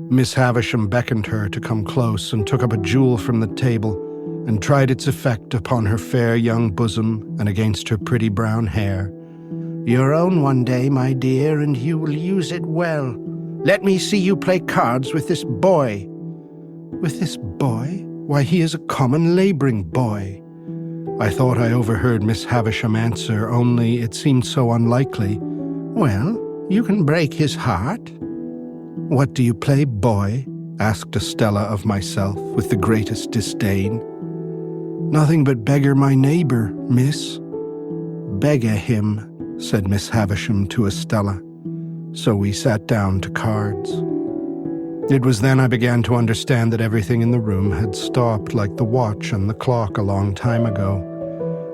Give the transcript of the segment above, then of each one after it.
Miss Havisham beckoned her to come close and took up a jewel from the table and tried its effect upon her fair young bosom and against her pretty brown hair. "Your own one day, my dear, and you will use it well. Let me see you play cards with this boy." "With this boy? Why, he is a common labouring boy." I thought I overheard Miss Havisham answer, only it seemed so unlikely. "Well, you can break his heart." "What do you play, boy?" asked Estella of myself with the greatest disdain. "Nothing but beggar my neighbour, miss." "Beggar him," said Miss Havisham to Estella. So we sat down to cards. It was then I began to understand that everything in the room had stopped like the watch and the clock a long time ago.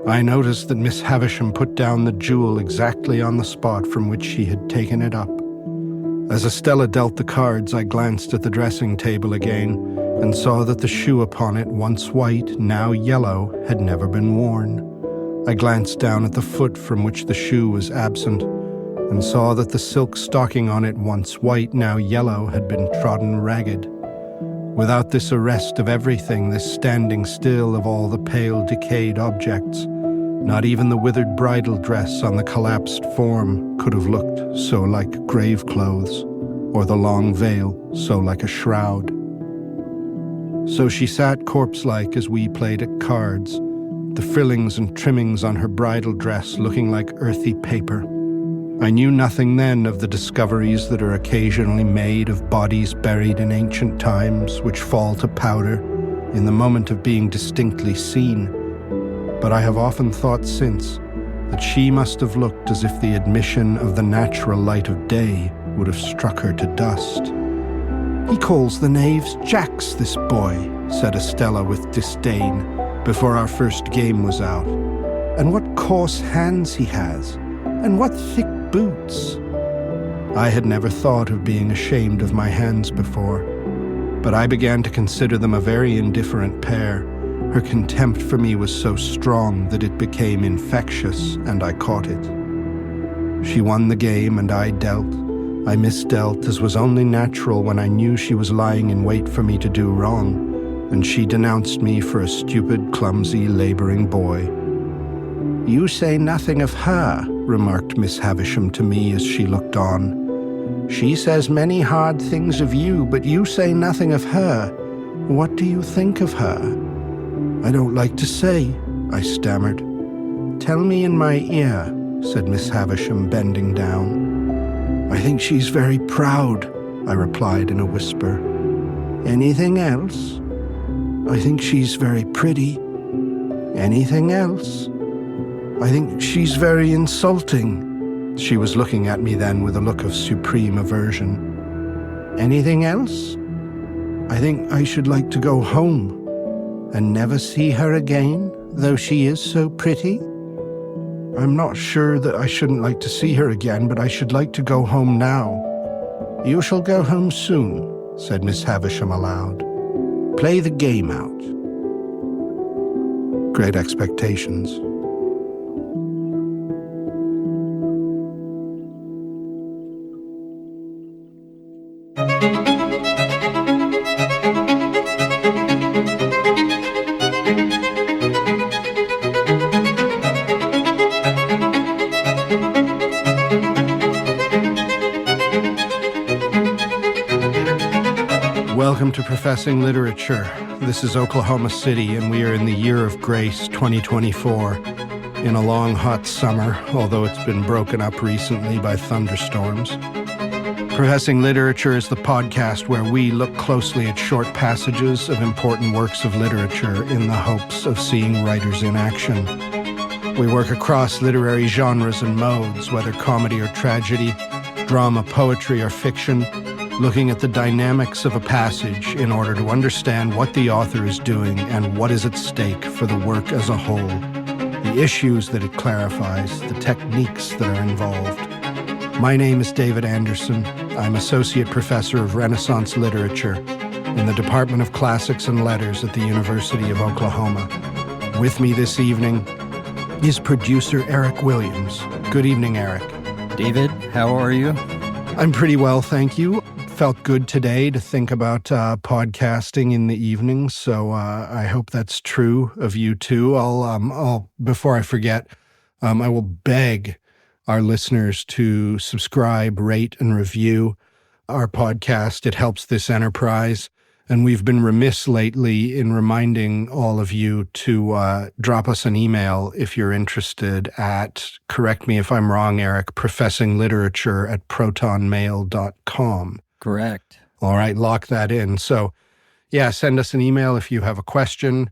I noticed that Miss Havisham put down the jewel exactly on the spot from which she had taken it up. As Estella dealt the cards, I glanced at the dressing table again and saw that the shoe upon it, once white, now yellow, had never been worn. I glanced down at the foot from which the shoe was absent and saw that the silk stocking on it, once white, now yellow, had been trodden ragged. Without this arrest of everything, this standing still of all the pale, decayed objects, not even the withered bridal dress on the collapsed form could have looked so like grave clothes, or the long veil so like a shroud. So she sat corpse-like as we played at cards, the frillings and trimmings on her bridal dress looking like earthy paper. I knew nothing then of the discoveries that are occasionally made of bodies buried in ancient times, which fall to powder in the moment of being distinctly seen. But I have often thought since that she must have looked as if the admission of the natural light of day would have struck her to dust. "He calls the knaves jacks, this boy," said Estella with disdain before our first game was out. "And what coarse hands he has, and what thick boots." I had never thought of being ashamed of my hands before, but I began to consider them a very indifferent pair. Her contempt for me was so strong that it became infectious, and I caught it. She won the game, and I dealt. I misdealt, as was only natural when I knew she was lying in wait for me to do wrong, and she denounced me for a stupid, clumsy, labouring boy. "You say nothing of her," remarked Miss Havisham to me as she looked on. "She says many hard things of you, but you say nothing of her. What do you think of her?" "I don't like to say," I stammered. "Tell me in my ear," said Miss Havisham, bending down. "I think she's very proud," I replied in a whisper. "Anything else?" "I think she's very pretty." "Anything else?" "I think she's very insulting." She was looking at me then with a look of supreme aversion. "Anything else?" "I think I should like to go home." "And never see her again, though she is so pretty?" "I'm not sure that I shouldn't like to see her again, but I should like to go home now." "You shall go home soon," said Miss Havisham aloud. "Play the game out." Great Expectations. Welcome to Professing Literature. This is Oklahoma City, and we are in the year of grace 2024, in a long, hot summer, although it's been broken up recently by thunderstorms. Professing Literature is the podcast where we look closely at short passages of important works of literature in the hopes of seeing writers in action. We work across literary genres and modes, whether comedy or tragedy, drama, poetry, or fiction, looking at the dynamics of a passage in order to understand what the author is doing and what is at stake for the work as a whole, the issues that it clarifies, the techniques that are involved. My name is David Anderson. I'm Associate Professor of Renaissance Literature in the Department of Classics and Letters at the University of Oklahoma. With me this evening is producer Eric Williams. Good evening, Eric. David, how are you? I'm pretty well, thank you. felt good today to think about podcasting in the evenings. So I hope that's true of you too. I'll before I forget, I will beg our listeners to subscribe, rate, and review our podcast. It helps this enterprise. And we've been remiss lately in reminding all of you to drop us an email if you're interested at, correct me if I'm wrong, Eric, professingliterature@protonmail.com. Correct. All right, lock that in. So, yeah, send us an email if you have a question,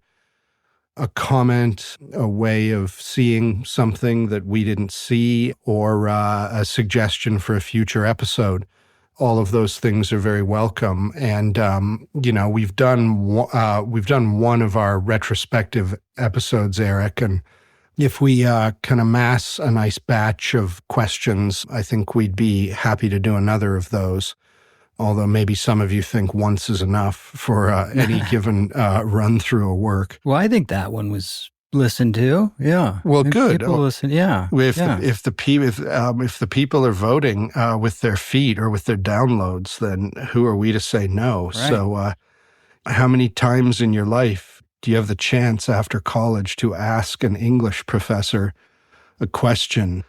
a comment, a way of seeing something that we didn't see, or a suggestion for a future episode. All of those things are very welcome. And, we've done one of our retrospective episodes, Eric, and if we can amass a nice batch of questions, I think we'd be happy to do another of those. Although maybe some of you think once is enough for any given run through of work. Well, I think that one was listened to. Yeah. Well, good. People listen. Yeah. If the people are voting with their feet or with their downloads, then who are we to say no? Right. So, how many times in your life do you have the chance after college to ask an English professor a question?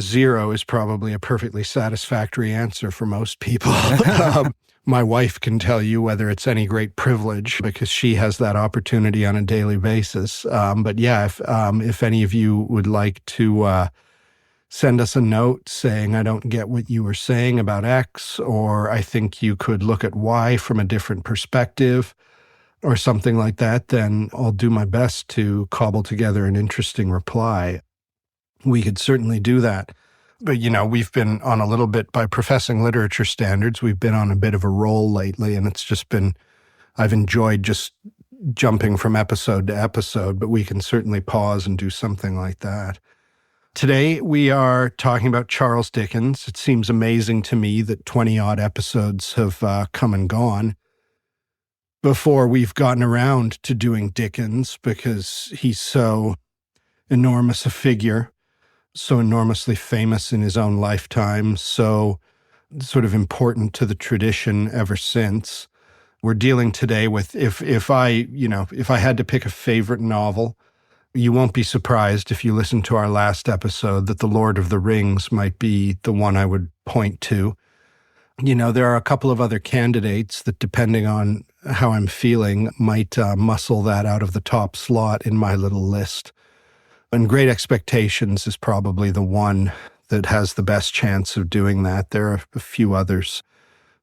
0 is probably a perfectly satisfactory answer for most people. My wife can tell you whether it's any great privilege because she has that opportunity on a daily basis. But yeah, if any of you would like to send us a note saying, I don't get what you were saying about X, or I think you could look at Y from a different perspective, or something like that, then I'll do my best to cobble together an interesting reply. We could certainly do that. But, we've been on a little bit, by professing literature standards, we've been on a bit of a roll lately, and it's just been, I've enjoyed just jumping from episode to episode, but we can certainly pause and do something like that. Today, we are talking about Charles Dickens. It seems amazing to me that 20-odd episodes have come and gone before we've gotten around to doing Dickens, because he's so enormous a figure, so enormously famous in his own lifetime, so sort of important to the tradition ever since. We're dealing today with, if I had to pick a favorite novel, you won't be surprised if you listen to our last episode that The Lord of the Rings might be the one I would point to. There are a couple of other candidates that, depending on how I'm feeling, might muscle that out of the top slot in my little list. And Great Expectations is probably the one that has the best chance of doing that. There are a few others.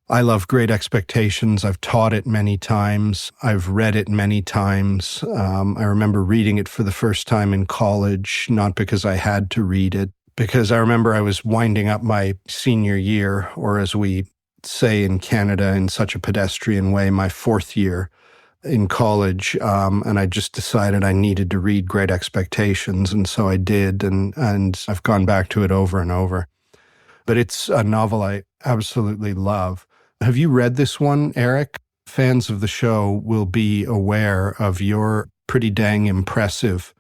I love Great Expectations. I've taught it many times. I've read it many times. I remember reading it for the first time in college, not because I had to read it, because I remember I was winding up my senior year, or as we say in Canada in such a pedestrian way, my 4th year in college, and I just decided I needed to read Great Expectations, and so I did, and I've gone back to it over and over. But it's a novel I absolutely love. Have you read this one, Eric? Fans of the show will be aware of your pretty dang impressive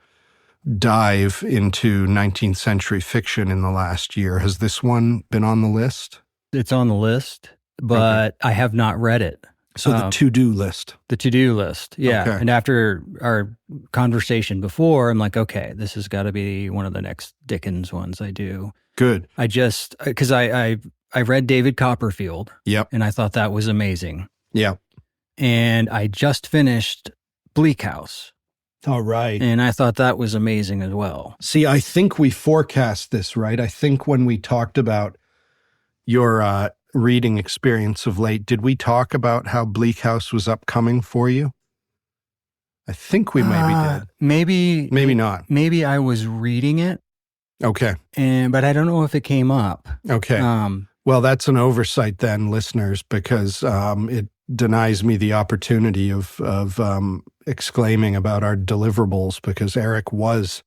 dive into 19th century fiction in the last year. Has this one been on the list? It's on the list, but I have not read it. So the to-do list. The to-do list, yeah. Okay. And after our conversation before, I'm like, okay, this has got to be one of the next Dickens ones I do. Good. I just, because I read David Copperfield. Yep. And I thought that was amazing. Yep. And I just finished Bleak House. All right. And I thought that was amazing as well. See, I think we forecast this, right? I think when we talked about your reading experience of late, did we talk about how Bleak House was upcoming for you? I think we maybe did. Maybe not. Maybe I was reading it. Okay. But I don't know if it came up. Okay. Well, that's an oversight then, listeners, because it denies me the opportunity of exclaiming about our deliverables, because Eric was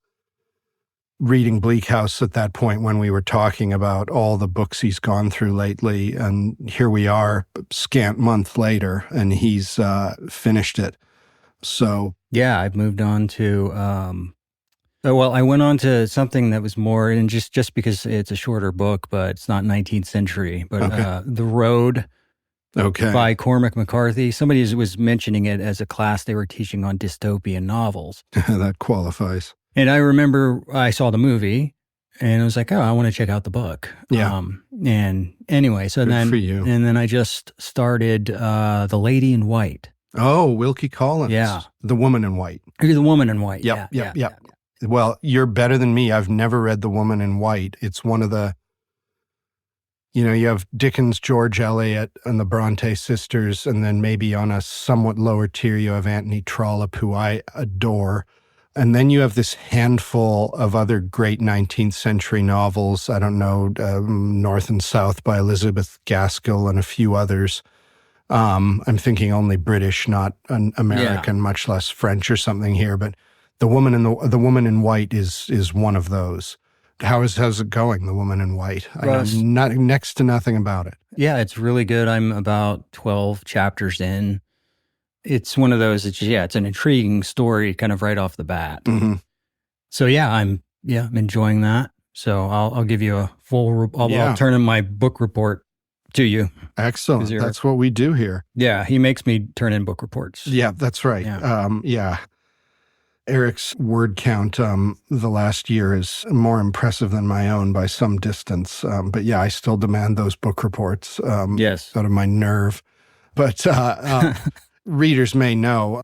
reading Bleak House at that point when we were talking about all the books he's gone through lately. And here we are, scant month later, and he's finished it. So yeah, I've moved on to, I went on to something that was more, and just because it's a shorter book, but it's not 19th century, but okay. The Road Okay. by Cormac McCarthy. Somebody was mentioning it as a class they were teaching on dystopian novels. That qualifies. And I remember I saw the movie and I was like, oh, I want to check out the book. Yeah. And anyway, so Good then, for you. and then I just started The Lady in White. Oh, Wilkie Collins. Yeah. The Woman in White. The Woman in White. Yep, Yeah. yep. Well, you're better than me. I've never read The Woman in White. It's one of the, you have Dickens, George Eliot, and the Bronte sisters, and then maybe on a somewhat lower tier, you have Anthony Trollope, who I adore. And then you have this handful of other great 19th century novels. I don't know, North and South by Elizabeth Gaskell and a few others. I'm thinking only British, not an American, much less French or something here. But the Woman in White is one of those. How's it going, The Woman in White? I know next to nothing about it. Yeah, it's really good. I'm about 12 chapters in. It's one of those, it's an intriguing story kind of right off the bat. Mm-hmm. So I'm enjoying that. So I'll give you a full, I'll turn in my book report to you. Excellent. That's what we do here. Yeah, he makes me turn in book reports. Yeah, that's right. Yeah. Eric's word count the last year is more impressive than my own by some distance. But yeah, I still demand those book reports yes. out of my nerve. But readers may know,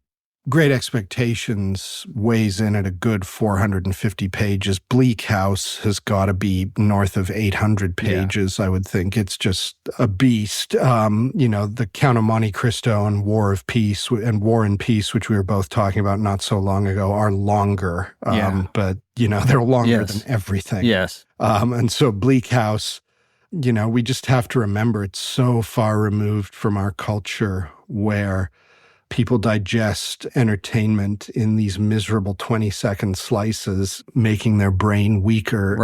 Great Expectations weighs in at a good 450 pages. Bleak House has got to be north of 800 pages, I would think. It's just a beast. The Count of Monte Cristo and War and Peace, which we were both talking about not so long ago, are longer. But, they're longer than everything. Yes. And so Bleak House, we just have to remember it's so far removed from our culture where people digest entertainment in these miserable 20-second slices, making their brain weaker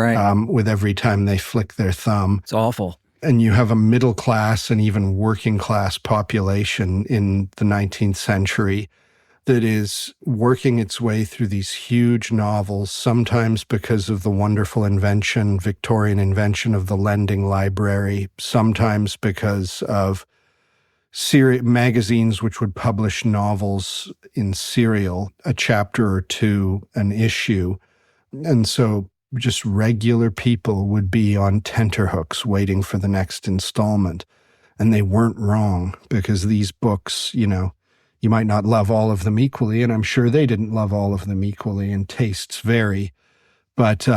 with every time they flick their thumb. It's awful. And you have a middle class and even working class population in the 19th century that is working its way through these huge novels, sometimes because of the wonderful Victorian invention of the lending library, sometimes because of magazines which would publish novels in serial, a chapter or two, an issue. And so just regular people would be on tenterhooks waiting for the next installment. And they weren't wrong, because these books, you might not love all of them equally, and I'm sure they didn't love all of them equally, and tastes vary, but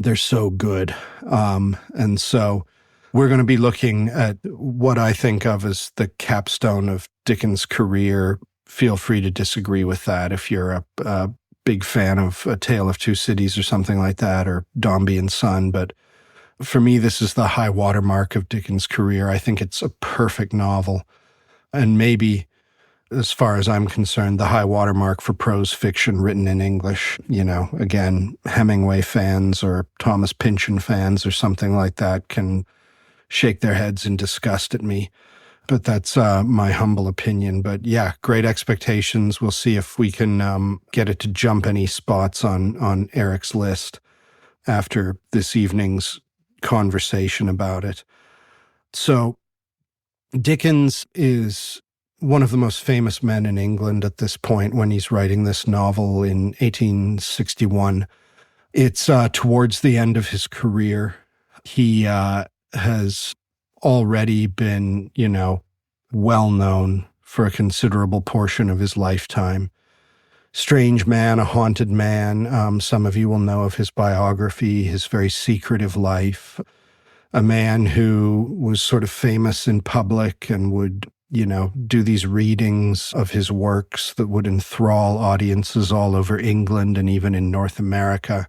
they're so good. And so we're going to be looking at what I think of as the capstone of Dickens' career. Feel free to disagree with that if you're a big fan of A Tale of Two Cities or something like that, or Dombey and Son. But for me, this is the high watermark of Dickens' career. I think it's a perfect novel. And maybe, as far as I'm concerned, the high watermark for prose fiction written in English. Again, Hemingway fans or Thomas Pynchon fans or something like that can shake their heads in disgust at me. But that's my humble opinion. But yeah, Great Expectations. We'll see if we can get it to jump any spots on Eric's list after this evening's conversation about it. So Dickens is one of the most famous men in England at this point when he's writing this novel in 1861. It's towards the end of his career. He has already been, well known for a considerable portion of his lifetime. Strange man, a haunted man. Some of you will know of his biography, his very secretive life. A man who was sort of famous in public and would, do these readings of his works that would enthrall audiences all over England and even in North America.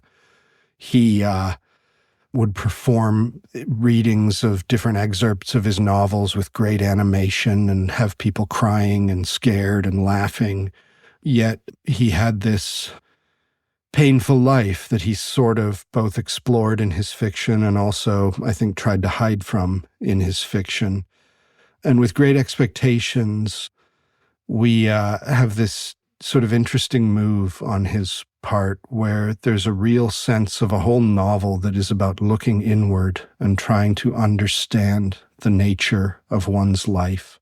He would perform readings of different excerpts of his novels with great animation and have people crying and scared and laughing. Yet he had this painful life that he sort of both explored in his fiction and also, I think, tried to hide from in his fiction. And with Great Expectations, we have this sort of interesting move on his part where there's a real sense of a whole novel that is about looking inward and trying to understand the nature of one's life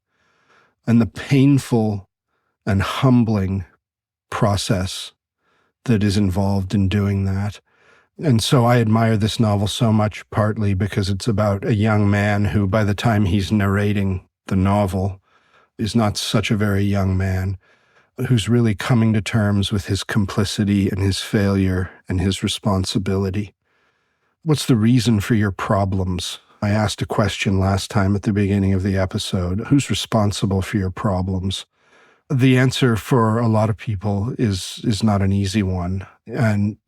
and the painful and humbling process that is involved in doing that. And so I admire this novel so much, partly because it's about a young man who, by the time he's narrating the novel, is not such a very young man, who's really coming to terms with his complicity and his failure and his responsibility. What's the reason for your problems? I asked a question last time at the beginning of the episode. Who's responsible for your problems? The answer for a lot of people is not an easy one. And,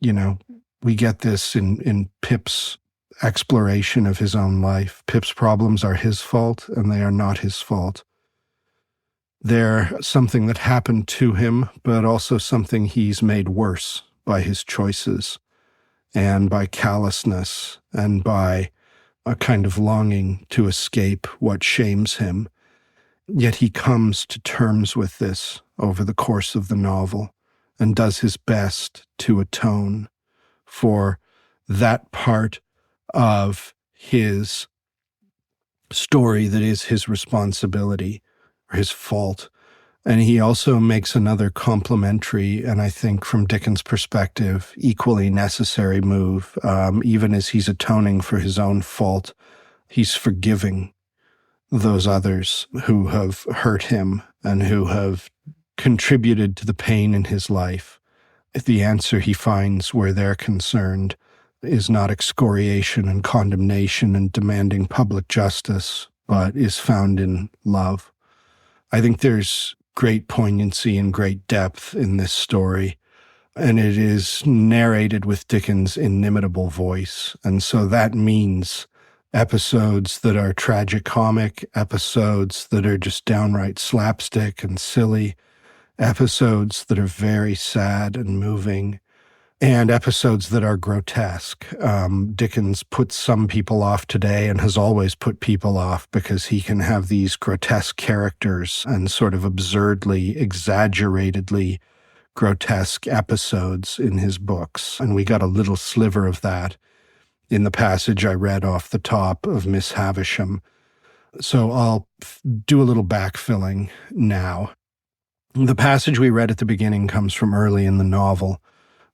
we get this in Pip's exploration of his own life. Pip's problems are his fault, and they are not his fault. They're something that happened to him, but also something he's made worse by his choices and by callousness and by a kind of longing to escape what shames him. Yet he comes to terms with this over the course of the novel and does his best to atone for that part of his story that is his responsibility or his fault. And he also makes another complementary, and I think from Dickens' perspective, equally necessary move. Even as he's atoning for his own fault, he's forgiving those others who have hurt him and who have contributed to the pain in his life. The answer he finds where they're concerned is not excoriation and condemnation and demanding public justice, but is found in love. I think there's great poignancy and great depth in this story, and it is narrated with Dickens' inimitable voice. And so that means episodes that are tragicomic, episodes that are just downright slapstick and silly, episodes that are very sad and moving, and episodes that are grotesque. Dickens puts some people off today and has always put people off because he can have these grotesque characters and sort of absurdly, exaggeratedly grotesque episodes in his books. And we got a little sliver of that in the passage I read off the top of Miss Havisham. So I'll do a little backfilling now. The passage we read at the beginning comes from early in the novel,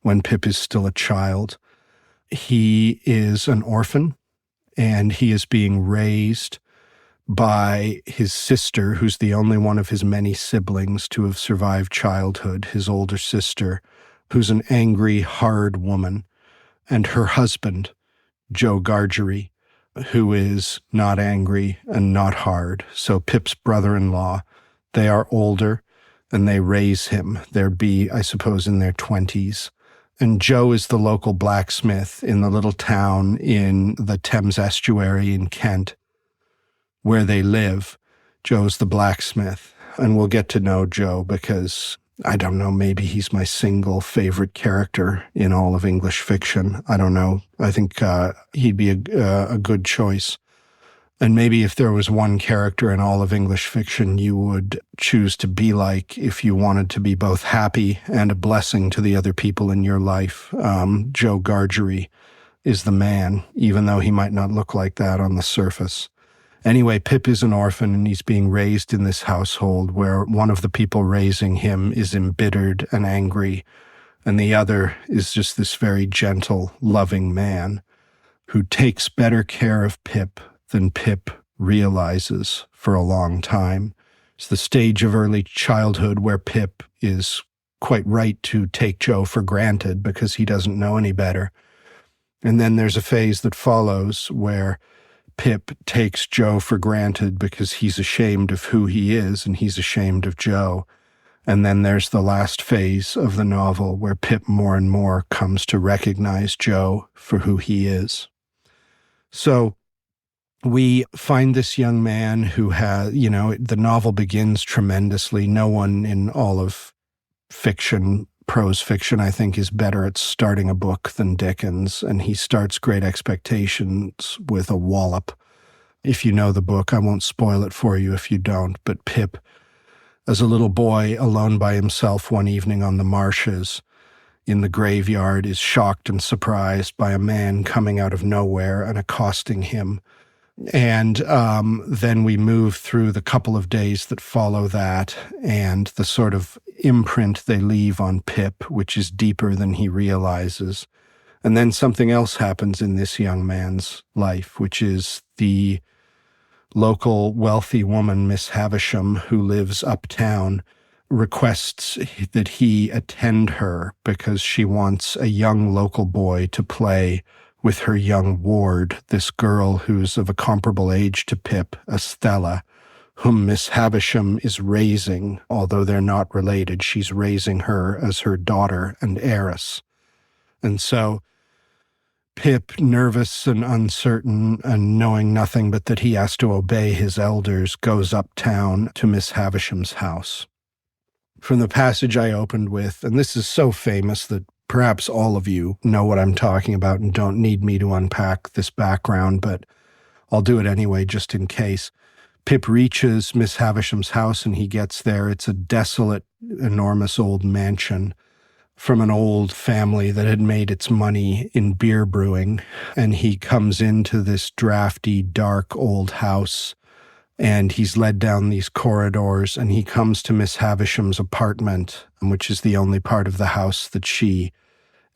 when Pip is still a child. He is an orphan, and he is being raised by his sister, who's the only one of his many siblings to have survived childhood, his older sister, who's an angry, hard woman, and her husband, Joe Gargery, who is not angry and not hard. So Pip's brother-in-law, they are older, and they raise him. They'd be, I suppose, in their 20s. And Joe is the local blacksmith in the little town in the Thames estuary in Kent where they live. Joe's the blacksmith. And we'll get to know Joe because, I don't know, maybe he's my single favorite character in all of English fiction. I don't know. I think he'd be a good choice. And maybe if there was one character in all of English fiction you would choose to be like if you wanted to be both happy and a blessing to the other people in your life, Joe Gargery is the man, even though he might not look like that on the surface. Anyway, Pip is an orphan and he's being raised in this household where one of the people raising him is embittered and angry, and the other is just this very gentle, loving man who takes better care of Pip than Pip realizes for a long time. It's the stage of early childhood where Pip is quite right to take Joe for granted because he doesn't know any better. And then there's a phase that follows where Pip takes Joe for granted because he's ashamed of who he is and he's ashamed of Joe. And then there's the last phase of the novel where Pip more and more comes to recognize Joe for who he is. So we find this young man who has, the novel begins tremendously. No one in all of fiction, prose fiction, I think, is better at starting a book than Dickens. And he starts Great Expectations with a wallop. If you know the book, I won't spoil it for you if you don't, but Pip as a little boy alone by himself one evening on the marshes in the graveyard is shocked and surprised by a man coming out of nowhere and accosting him. And then we move through the couple of days that follow that and the sort of imprint they leave on Pip, which is deeper than he realizes. And then something else happens in this young man's life, which is the local wealthy woman, Miss Havisham, who lives uptown, requests that he attend her because she wants a young local boy to play with her young ward, this girl who's of a comparable age to Pip, Estella, whom Miss Havisham is raising. Although they're not related, she's raising her as her daughter and heiress. And so Pip, nervous and uncertain and knowing nothing but that he has to obey his elders, goes uptown to Miss Havisham's house. From the passage I opened with, and this is so famous that perhaps all of you know what I'm talking about and don't need me to unpack this background, but I'll do it anyway just in case. Pip reaches Miss Havisham's house and he gets there. It's a desolate, enormous old mansion from an old family that had made its money in beer brewing. And he comes into this drafty, dark old house, and he's led down these corridors, and he comes to Miss Havisham's apartment, which is the only part of the house that she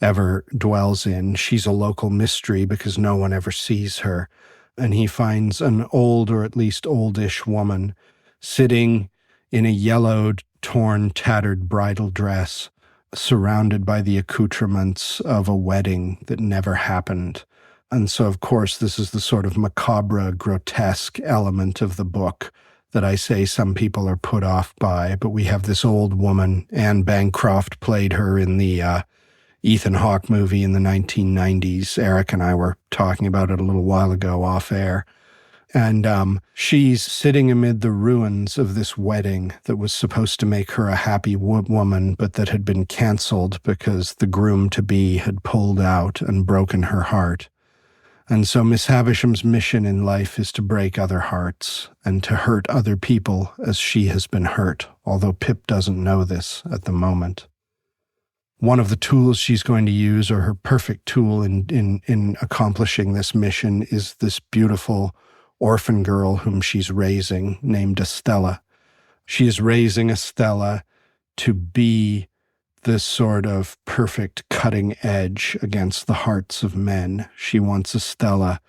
ever dwells in. She's a local mystery because no one ever sees her. And he finds an old, or at least oldish woman, sitting in a yellowed, torn, tattered bridal dress, surrounded by the accoutrements of a wedding that never happened. And so, of course, this is the sort of macabre, grotesque element of the book that I say some people are put off by. But we have this old woman, Anne Bancroft played her in the Ethan Hawke movie in the 1990s. Eric and I were talking about it a little while ago off air. And she's sitting amid the ruins of this wedding that was supposed to make her a happy woman, but that had been canceled because the groom-to-be had pulled out and broken her heart. And so Miss Havisham's mission in life is to break other hearts and to hurt other people as she has been hurt, although Pip doesn't know this at the moment. One of the tools she's going to use, or her perfect tool in accomplishing this mission, is this beautiful orphan girl whom she's raising, named Estella. She is raising Estella to be this sort of perfect cutting edge against the hearts of men. She wants Estella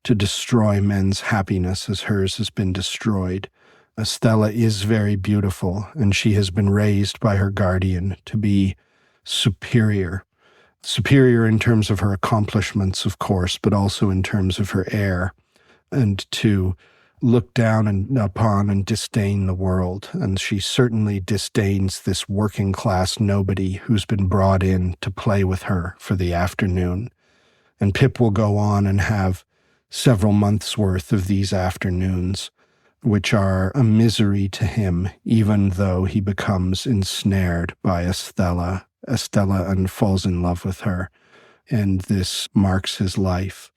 to destroy men's happiness as hers has been destroyed. Estella is very beautiful, and she has been raised by her guardian to be superior. Superior in terms of her accomplishments, of course, but also in terms of her air, and to look down and upon and disdain the world. And she certainly disdains this working class nobody who's been brought in to play with her for the afternoon. And Pip will go on and have several months' worth of these afternoons, which are a misery to him, even though he becomes ensnared by Estella and falls in love with her. And this marks his life.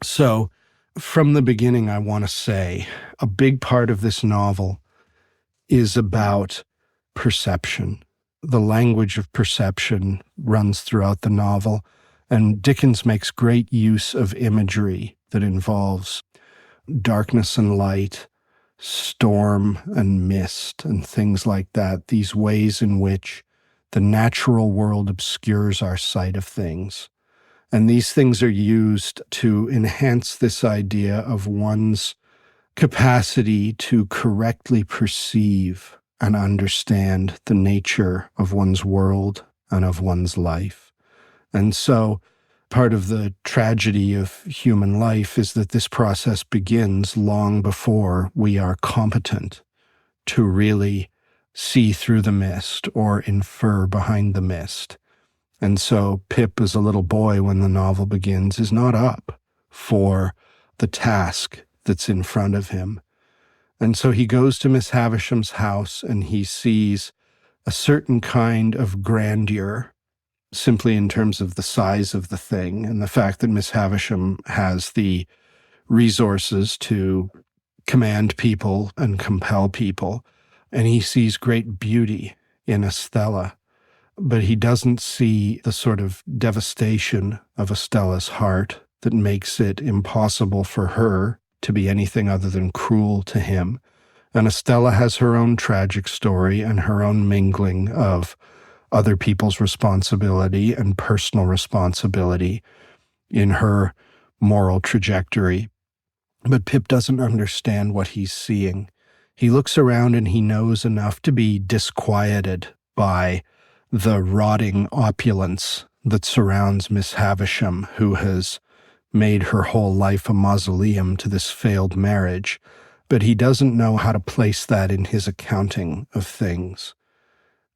So, from the beginning, I want to say a big part of this novel is about perception. The language of perception runs throughout the novel, and Dickens makes great use of imagery that involves darkness and light, storm and mist, and things like that, these ways in which the natural world obscures our sight of things. And these things are used to enhance this idea of one's capacity to correctly perceive and understand the nature of one's world and of one's life. And so part of the tragedy of human life is that this process begins long before we are competent to really see through the mist or infer behind the mist. And so Pip, as a little boy when the novel begins, is not up for the task that's in front of him. And so he goes to Miss Havisham's house and he sees a certain kind of grandeur, simply in terms of the size of the thing and the fact that Miss Havisham has the resources to command people and compel people. and he sees great beauty in Estella, but he doesn't see the sort of devastation of Estella's heart that makes it impossible for her to be anything other than cruel to him. And Estella has her own tragic story and her own mingling of other people's responsibility and personal responsibility in her moral trajectory. But Pip doesn't understand what he's seeing. He looks around and he knows enough to be disquieted by the rotting opulence that surrounds Miss Havisham, who has made her whole life a mausoleum to this failed marriage. But he doesn't know how to place that in his accounting of things.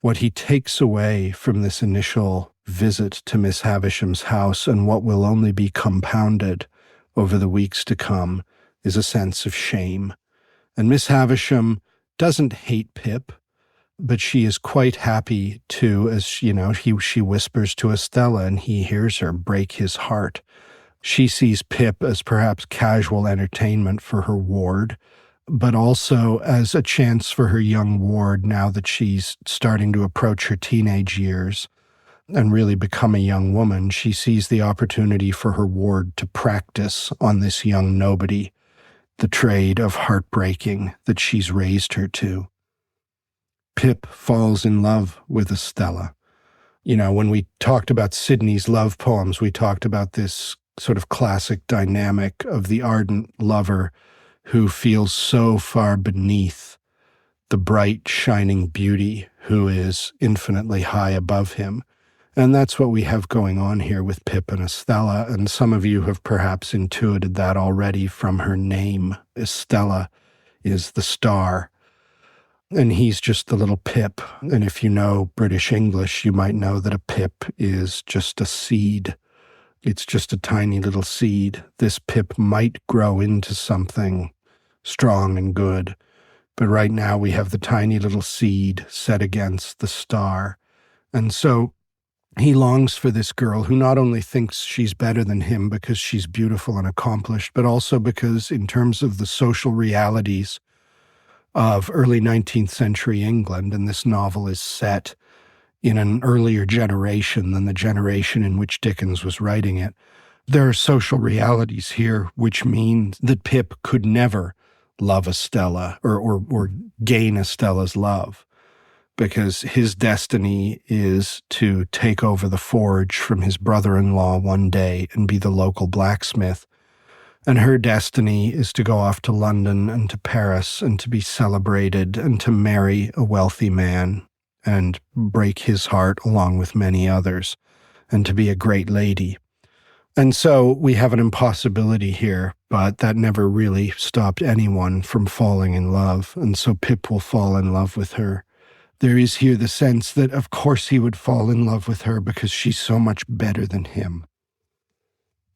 What he takes away from this initial visit to Miss Havisham's house, and what will only be compounded over the weeks to come, is a sense of shame. And Miss Havisham doesn't hate Pip, but she is quite happy to, as you know, she whispers to Estella and he hears her break his heart. She sees Pip as perhaps casual entertainment for her ward, but also as a chance for her young ward, now that she's starting to approach her teenage years and really become a young woman. She sees the opportunity for her ward to practice on this young nobody the trade of heartbreaking that she's raised her to. Pip falls in love with Estella. You know, when we talked about Sidney's love poems, we talked about this sort of classic dynamic of the ardent lover who feels so far beneath the bright, shining beauty who is infinitely high above him. And that's what we have going on here with Pip and Estella, and some of you have perhaps intuited that already from her name. Estella is the star, and he's just the little Pip. And if you know British English, you might know that a pip is just a seed. It's just a tiny little seed. This Pip might grow into something strong and good, but right now we have the tiny little seed set against the star. And so he longs for this girl who not only thinks she's better than him because she's beautiful and accomplished, but also because in terms of the social realities of early 19th century England, and this novel is set in an earlier generation than the generation in which Dickens was writing it, there are social realities here which mean that Pip could never love Estella or gain Estella's love, because his destiny is to take over the forge from his brother-in-law one day and be the local blacksmith. And her destiny is to go off to London and to Paris and to be celebrated and to marry a wealthy man and break his heart along with many others and to be a great lady. And so we have an impossibility here, but that never really stopped anyone from falling in love. And so Pip will fall in love with her. There is here the sense that, of course, he would fall in love with her because she's so much better than him.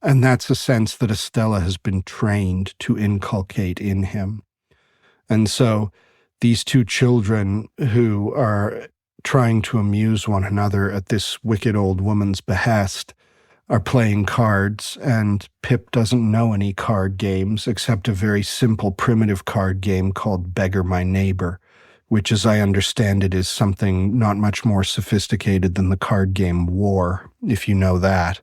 And that's a sense that Estella has been trained to inculcate in him. And so these two children who are trying to amuse one another at this wicked old woman's behest are playing cards, and Pip doesn't know any card games except a very simple primitive card game called Beggar My Neighbor, which, as I understand it, is something not much more sophisticated than the card game War, if you know that.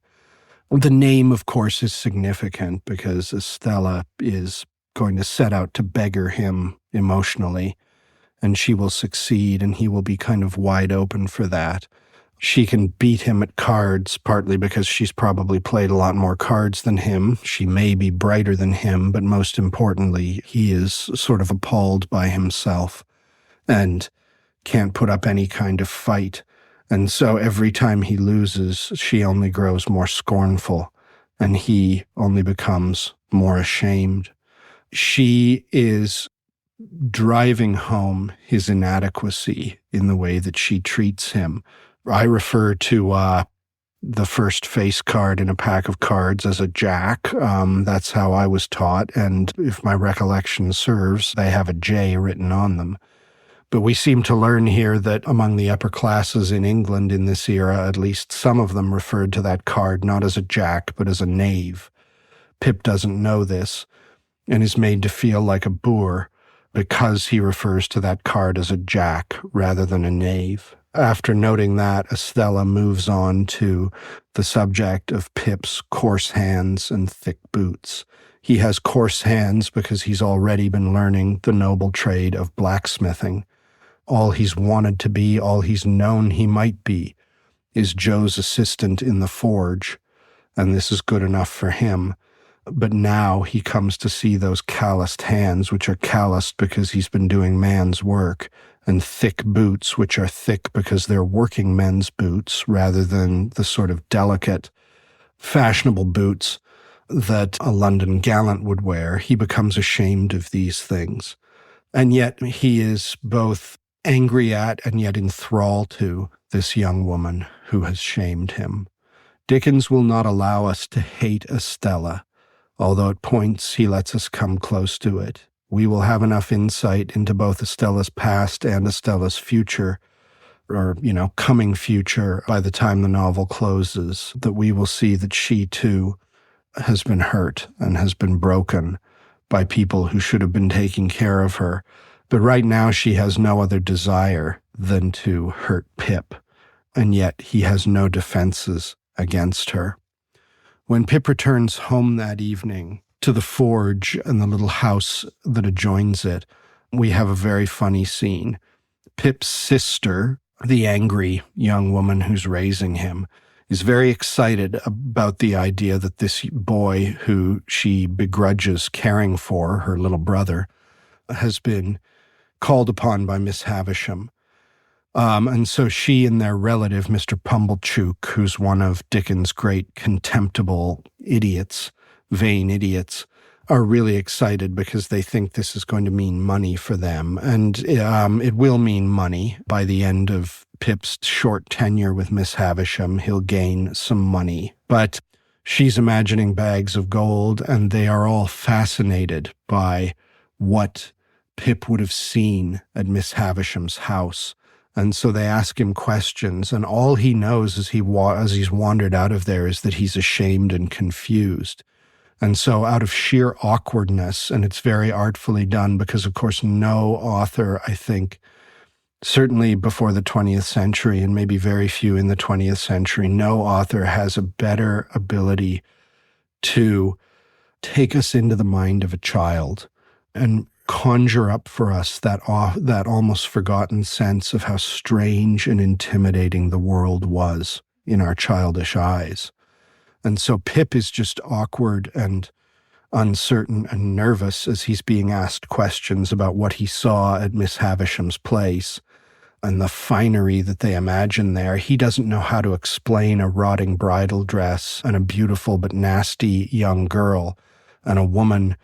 The name, of course, is significant because Estella is going to set out to beggar him emotionally, and she will succeed, and he will be kind of wide open for that. She can beat him at cards, partly because she's probably played a lot more cards than him. She may be brighter than him, but most importantly, he is sort of appalled by himself and can't put up any kind of fight. And so every time he loses, she only grows more scornful, and he only becomes more ashamed. She is driving home his inadequacy in the way that she treats him. I refer to the first face card in a pack of cards as a jack. That's how I was taught, and if my recollection serves, they have a J written on them. But we seem to learn here that among the upper classes in England in this era, at least some of them referred to that card not as a jack, but as a knave. Pip doesn't know this and is made to feel like a boor because he refers to that card as a jack rather than a knave. After noting that, Estella moves on to the subject of Pip's coarse hands and thick boots. He has coarse hands because he's already been learning the noble trade of blacksmithing. All he's wanted to be, all he's known he might be, is Joe's assistant in the forge, and this is good enough for him. But now he comes to see those calloused hands, which are calloused because he's been doing man's work, and thick boots, which are thick because they're working men's boots rather than the sort of delicate, fashionable boots that a London gallant would wear. He becomes ashamed of these things. And yet he is both angry at and yet enthralled to this young woman who has shamed him. Dickens will not allow us to hate Estella, although at points he lets us come close to it. We will have enough insight into both Estella's past and Estella's future, or, coming future by the time the novel closes, that we will see that she too has been hurt and has been broken by people who should have been taking care of her. But right now she has no other desire than to hurt Pip, and yet he has no defenses against her. When Pip returns home that evening to the forge and the little house that adjoins it, we have a very funny scene. Pip's sister, the angry young woman who's raising him, is very excited about the idea that this boy who she begrudges caring for, her little brother, has been called upon by Miss Havisham. And so she and their relative, Mr. Pumblechook, who's one of Dickens' great contemptible idiots, vain idiots, are really excited because they think this is going to mean money for them. And it will mean money. By the end of Pip's short tenure with Miss Havisham, he'll gain some money. But she's imagining bags of gold, and they are all fascinated by what Pip would have seen at Miss Havisham's house. And so they ask him questions, and all he knows as he's wandered out of there is that he's ashamed and confused. And so out of sheer awkwardness, and it's very artfully done because, of course, no author, I think, certainly before the 20th century, and maybe very few in the 20th century, no author has a better ability to take us into the mind of a child and conjure up for us that almost forgotten sense of how strange and intimidating the world was in our childish eyes. And so Pip is just awkward and uncertain and nervous as he's being asked questions about what he saw at Miss Havisham's place and the finery that they imagine there. He doesn't know how to explain a rotting bridal dress and a beautiful but nasty young girl and a woman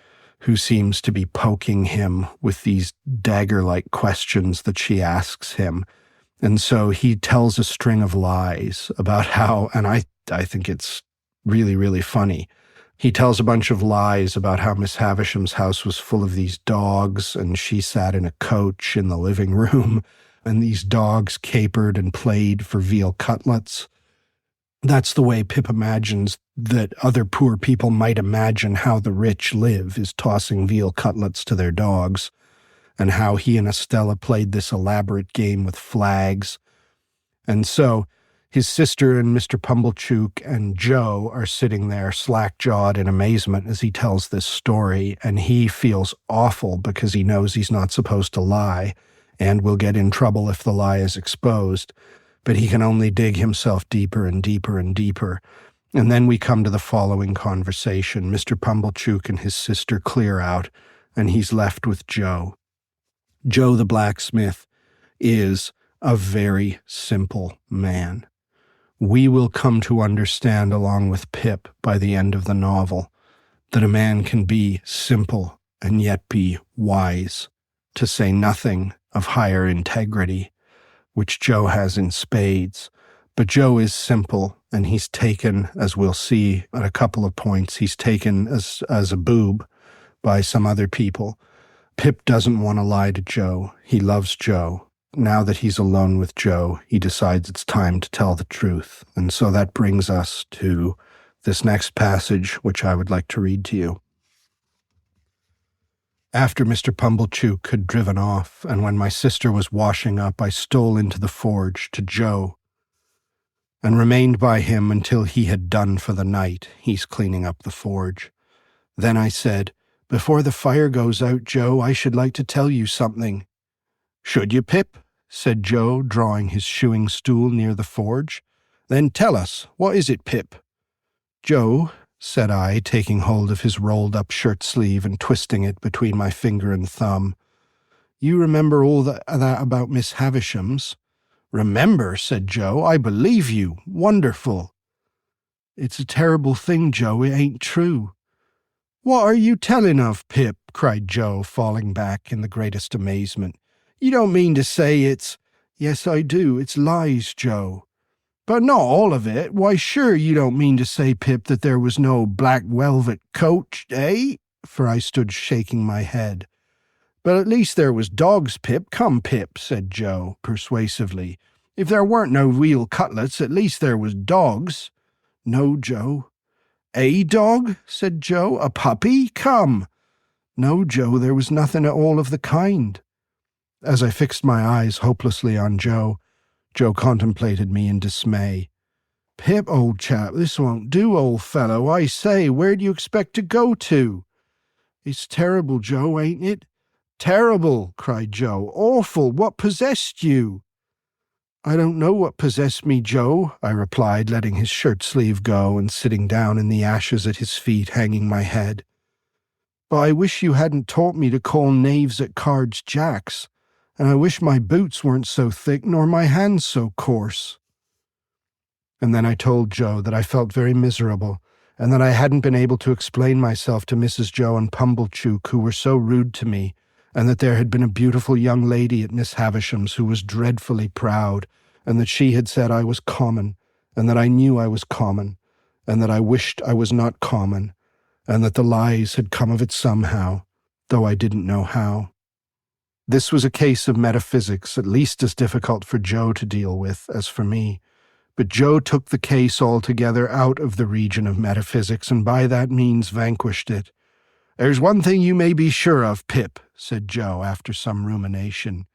who seems to be poking him with these dagger-like questions that she asks him. And so he tells a string of lies about how, and I think it's really, really funny. He tells a bunch of lies about how Miss Havisham's house was full of these dogs, and she sat in a coach in the living room, and these dogs capered and played for veal cutlets. That's the way Pip imagines that other poor people might imagine how the rich live, is tossing veal cutlets to their dogs, and how he and Estella played this elaborate game with flags. And so his sister and Mr. Pumblechook and Joe are sitting there slack-jawed in amazement as he tells this story, and he feels awful because he knows he's not supposed to lie and will get in trouble if the lie is exposed, but he can only dig himself deeper and deeper and deeper. And then we come to the following conversation. Mr. Pumblechook and his sister clear out, and he's left with Joe. Joe the blacksmith is a very simple man. We will come to understand, along with Pip, by the end of the novel, that a man can be simple and yet be wise, to say nothing of higher integrity, which Joe has in spades. But Joe is simple, and he's taken, as we'll see at a couple of points, he's taken as a boob by some other people. Pip doesn't want to lie to Joe. He loves Joe. Now that he's alone with Joe, he decides it's time to tell the truth. And so that brings us to this next passage, which I would like to read to you. After Mr. Pumblechook had driven off, and when my sister was washing up, I stole into the forge to Joe, and remained by him until he had done for the night. He's cleaning up the forge. Then I said, "Before the fire goes out, Joe, I should like to tell you something." "Should you, Pip?" said Joe, drawing his shoeing stool near the forge. "Then tell us, what is it, Pip?" "Joe," said I, taking hold of his rolled-up shirt-sleeve and twisting it between my finger and thumb, "you remember all that about Miss Havisham's?" "Remember?" said Joe. "I believe you. Wonderful." "It's a terrible thing, Joe. It ain't true." "What are you telling of, Pip?" cried Joe, falling back in the greatest amazement. "You don't mean to say it's—" "Yes, I do. It's lies, Joe." "But not all of it. Why, sure you don't mean to say, Pip, that there was no black velvet coat, eh?" For I stood shaking my head. "But at least there was dogs, Pip. Come, Pip," said Joe, persuasively. "If there weren't no veal cutlets, at least there was dogs." "No, Joe." "A dog?" said Joe. "A puppy? Come." "No, Joe, there was nothing at all of the kind." As I fixed my eyes hopelessly on Joe, Joe contemplated me in dismay. "Pip, old chap, this won't do, old fellow. I say, where do you expect to go to?" "It's terrible, Joe, ain't it?" "Terrible!" cried Joe. "Awful! What possessed you?" "I don't know what possessed me, Joe," I replied, letting his shirt-sleeve go and sitting down in the ashes at his feet, hanging my head. "But I wish you hadn't taught me to call knaves at cards jacks, and I wish my boots weren't so thick nor my hands so coarse." And then I told Joe that I felt very miserable, and that I hadn't been able to explain myself to Mrs. Joe and Pumblechook, who were so rude to me, and that there had been a beautiful young lady at Miss Havisham's who was dreadfully proud, and that she had said I was common, and that I knew I was common, and that I wished I was not common, and that the lies had come of it somehow, though I didn't know how. This was a case of metaphysics, at least as difficult for Joe to deal with as for me. But Joe took the case altogether out of the region of metaphysics, and by that means vanquished it. "There's one thing you may be sure of, Pip," said Joe, after some rumination.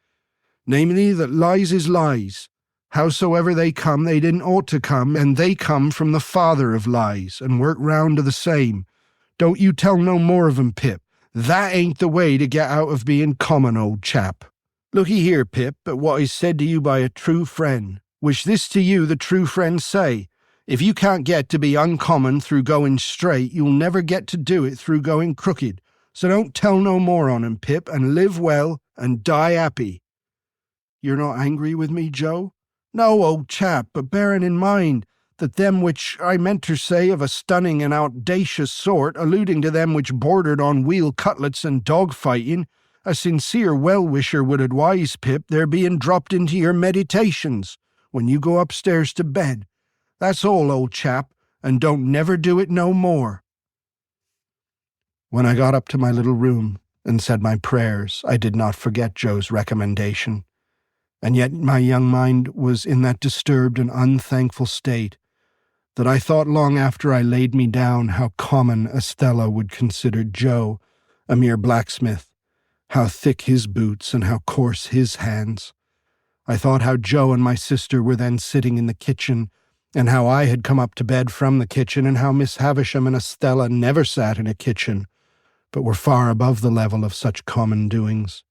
"Namely, that lies is lies. Howsoever they come, they didn't ought to come, and they come from the father of lies, and work round to the same. Don't you tell no more of 'em, Pip. That ain't the way to get out of being common, old chap. Looky here, Pip, at what is said to you by a true friend. Which this to you the true friends say. If you can't get to be uncommon through going straight, you'll never get to do it through going crooked. So don't tell no more on 'em, Pip, and live well and die happy." "You're not angry with me, Joe?" "No, old chap, but bearing in mind that them which I meant to say of a stunning and audacious sort, alluding to them which bordered on veal cutlets and dog-fighting, a sincere well-wisher would advise, Pip, their being dropped into your meditations when you go upstairs to bed. That's all, old chap, and don't never do it no more." When I got up to my little room and said my prayers, I did not forget Joe's recommendation. And yet my young mind was in that disturbed and unthankful state that I thought long after I laid me down how common Estella would consider Joe, a mere blacksmith, how thick his boots and how coarse his hands. I thought how Joe and my sister were then sitting in the kitchen, and how I had come up to bed from the kitchen, and how Miss Havisham and Estella never sat in a kitchen, but were far above the level of such common doings.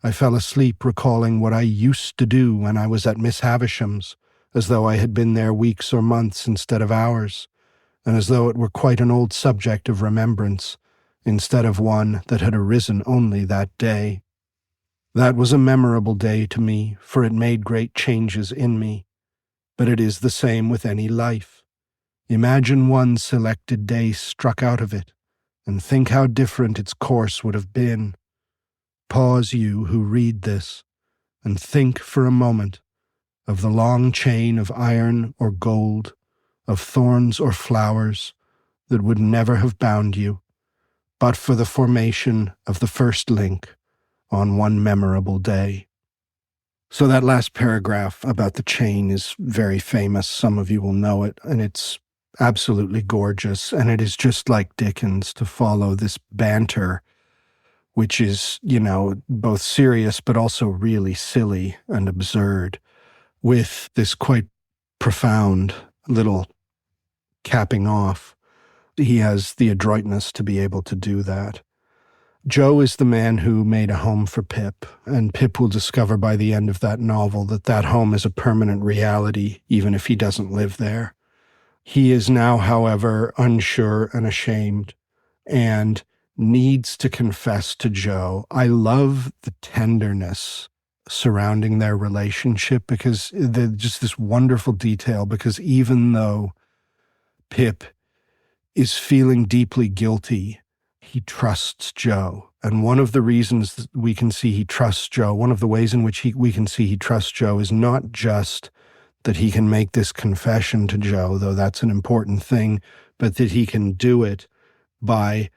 I fell asleep recalling what I used to do when I was at Miss Havisham's, as though I had been there weeks or months instead of hours, and as though it were quite an old subject of remembrance, instead of one that had arisen only that day. That was a memorable day to me, for it made great changes in me. But it is the same with any life. Imagine one selected day struck out of it, and think how different its course would have been. Pause, you who read this, and think for a moment of the long chain of iron or gold, of thorns or flowers, that would never have bound you, but for the formation of the first link on one memorable day. So that last paragraph about the chain is very famous. Some of you will know it, and it's absolutely gorgeous, and it is just like Dickens to follow this banter which is, both serious but also really silly and absurd, with this quite profound little capping off. He has the adroitness to be able to do that. Joe is the man who made a home for Pip, and Pip will discover by the end of that novel that that home is a permanent reality, even if he doesn't live there. He is now, however, unsure and ashamed, and needs to confess to Joe. I love the tenderness surrounding their relationship, because just this wonderful detail, because even though Pip is feeling deeply guilty, he trusts Joe. And one of the reasons that we can see he trusts Joe, one of the ways in which we can see he trusts Joe, is not just that he can make this confession to Joe, though that's an important thing, but that he can do it by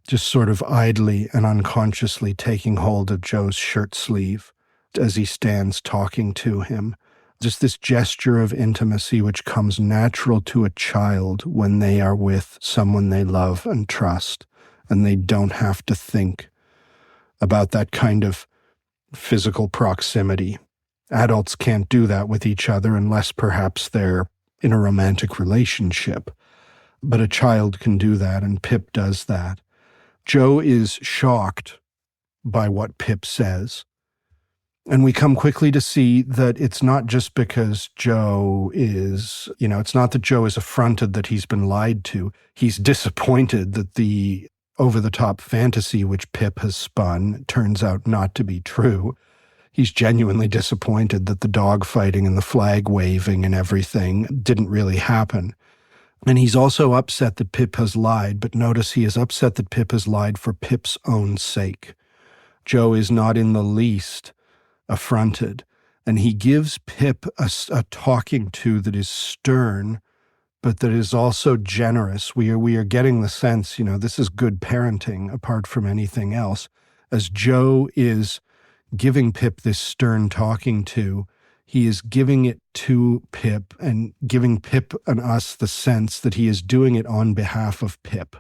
just sort of idly and unconsciously taking hold of Joe's shirt sleeve as he stands talking to him. Just this gesture of intimacy which comes natural to a child when they are with someone they love and trust, and they don't have to think about that kind of physical proximity. Adults can't do that with each other unless perhaps they're in a romantic relationship. But a child can do that, and Pip does that. Joe is shocked by what Pip says. And we come quickly to see that it's not just because Joe is, it's not that Joe is affronted that he's been lied to. He's disappointed that the over-the-top fantasy which Pip has spun turns out not to be true. He's genuinely disappointed that the dog fighting and the flag waving and everything didn't really happen. And he's also upset that Pip has lied, but notice he is upset that Pip has lied for Pip's own sake. Joe is not in the least affronted, and he gives Pip a talking to that is stern, but that is also generous. We are getting the sense, this is good parenting apart from anything else. As Joe is giving Pip this stern talking to, he is giving it to Pip and giving Pip and us the sense that he is doing it on behalf of Pip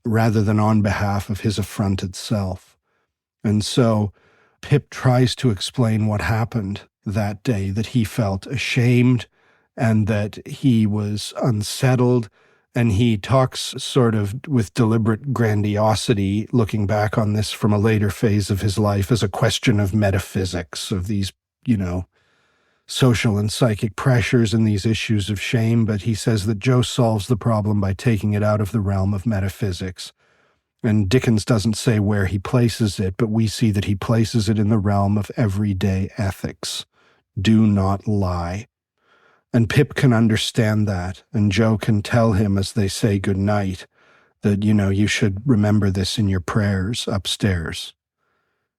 rather than on behalf of his affronted self. And so Pip tries to explain what happened that day, that he felt ashamed and that he was unsettled. And he talks sort of with deliberate grandiosity, looking back on this from a later phase of his life as a question of metaphysics, of these, social and psychic pressures and these issues of shame. But he says that Joe solves the problem by taking it out of the realm of metaphysics. And Dickens doesn't say where he places it, but we see that he places it in the realm of everyday ethics. Do not lie. And Pip can understand that, and Joe can tell him as they say goodnight that, you should remember this in your prayers upstairs.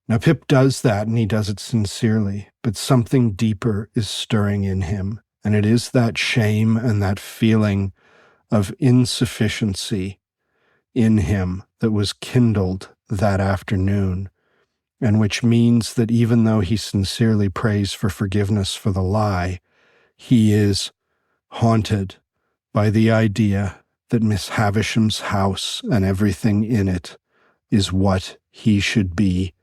Now, Pip does that, and he does it sincerely, but something deeper is stirring in him, and it is that shame and that feeling of insufficiency in him that was kindled that afternoon, and which means that even though he sincerely prays for forgiveness for the lie, he is haunted by the idea that Miss Havisham's house and everything in it is what he should be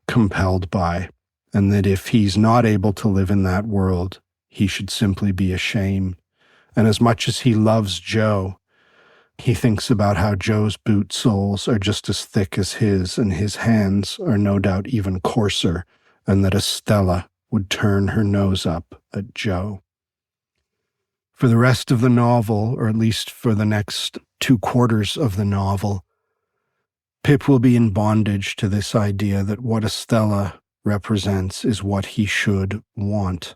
compelled by, and that if he's not able to live in that world, he should simply be ashamed. And as much as he loves Joe, he thinks about how Joe's boot soles are just as thick as his, and his hands are no doubt even coarser, and that Estella would turn her nose up at Joe. For the rest of the novel, or at least for the next 2/4 of the novel, Pip will be in bondage to this idea that what Estella represents is what he should want.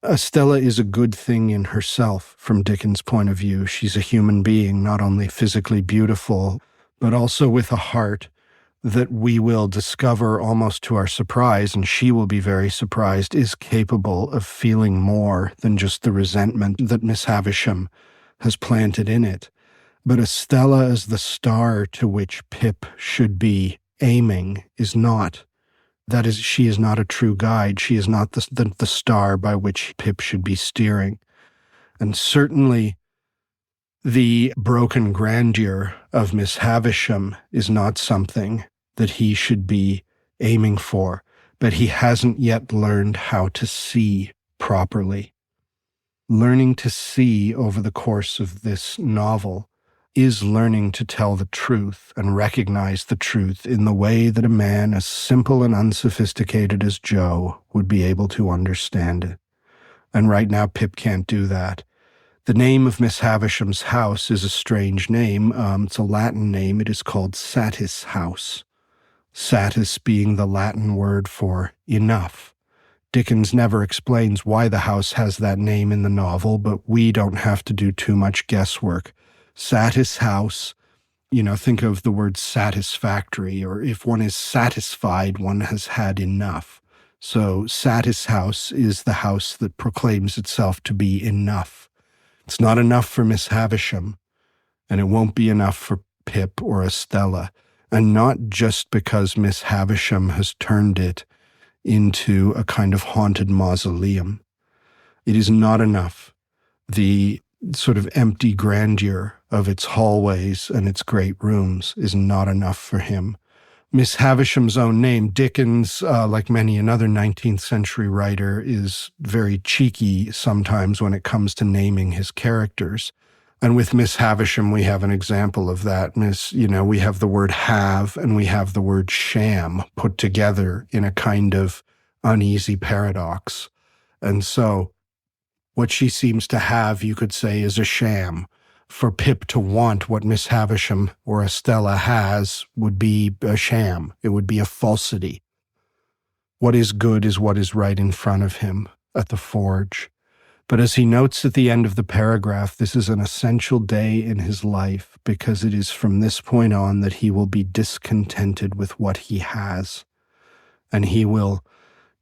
Estella is a good thing in herself from Dickens' point of view. She's a human being, not only physically beautiful, but also with a heart that we will discover almost to our surprise, and she will be very surprised, is capable of feeling more than just the resentment that Miss Havisham has planted in it. But Estella as the star to which Pip should be aiming is not. That is, she is not a true guide. She is not the star by which Pip should be steering. And certainly the broken grandeur of Miss Havisham is not something that he should be aiming for, but he hasn't yet learned how to see properly. Learning to see over the course of this novel is learning to tell the truth and recognize the truth in the way that a man as simple and unsophisticated as Joe would be able to understand it. And right now, Pip can't do that. The name of Miss Havisham's house is a strange name. It's a Latin name. It is called Satis House. Satis being the Latin word for enough. Dickens never explains why the house has that name in the novel, but we don't have to do too much guesswork. Satis House, think of the word satisfactory, or if one is satisfied, one has had enough. So Satis House is the house that proclaims itself to be enough. It's not enough for Miss Havisham, and it won't be enough for Pip or Estella, and not just because Miss Havisham has turned it into a kind of haunted mausoleum. It is not enough. The sort of empty grandeur of its hallways and its great rooms is not enough for him. Miss Havisham's own name, Dickens, like many another 19th century writer, is very cheeky sometimes when it comes to naming his characters. And with Miss Havisham, we have an example of that. We have the word have and we have the word sham put together in a kind of uneasy paradox. And so what she seems to have, you could say, is a sham. For Pip to want what Miss Havisham or Estella has would be a sham. It would be a falsity. What is good is what is right in front of him at the forge. But as he notes at the end of the paragraph, this is an essential day in his life because it is from this point on that he will be discontented with what he has. And he will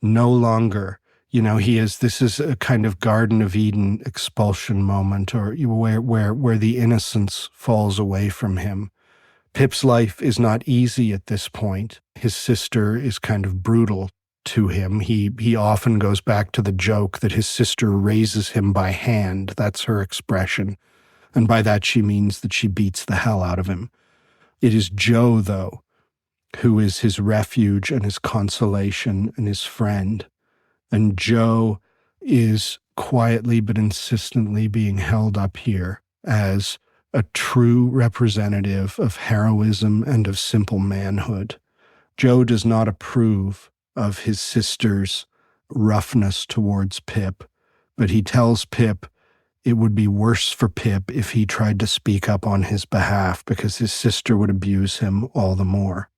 no longer, this is a kind of Garden of Eden expulsion moment, or where the innocence falls away from him. Pip's life is not easy at this point. His sister is kind of brutal to him. He often goes back to the joke that his sister raises him by hand. That's her expression. And by that she means that she beats the hell out of him. It is Joe, though, who is his refuge and his consolation and his friend. And Joe is quietly but insistently being held up here as a true representative of heroism and of simple manhood. Joe does not approve of his sister's roughness towards Pip, but he tells Pip it would be worse for Pip if he tried to speak up on his behalf because his sister would abuse him all the more.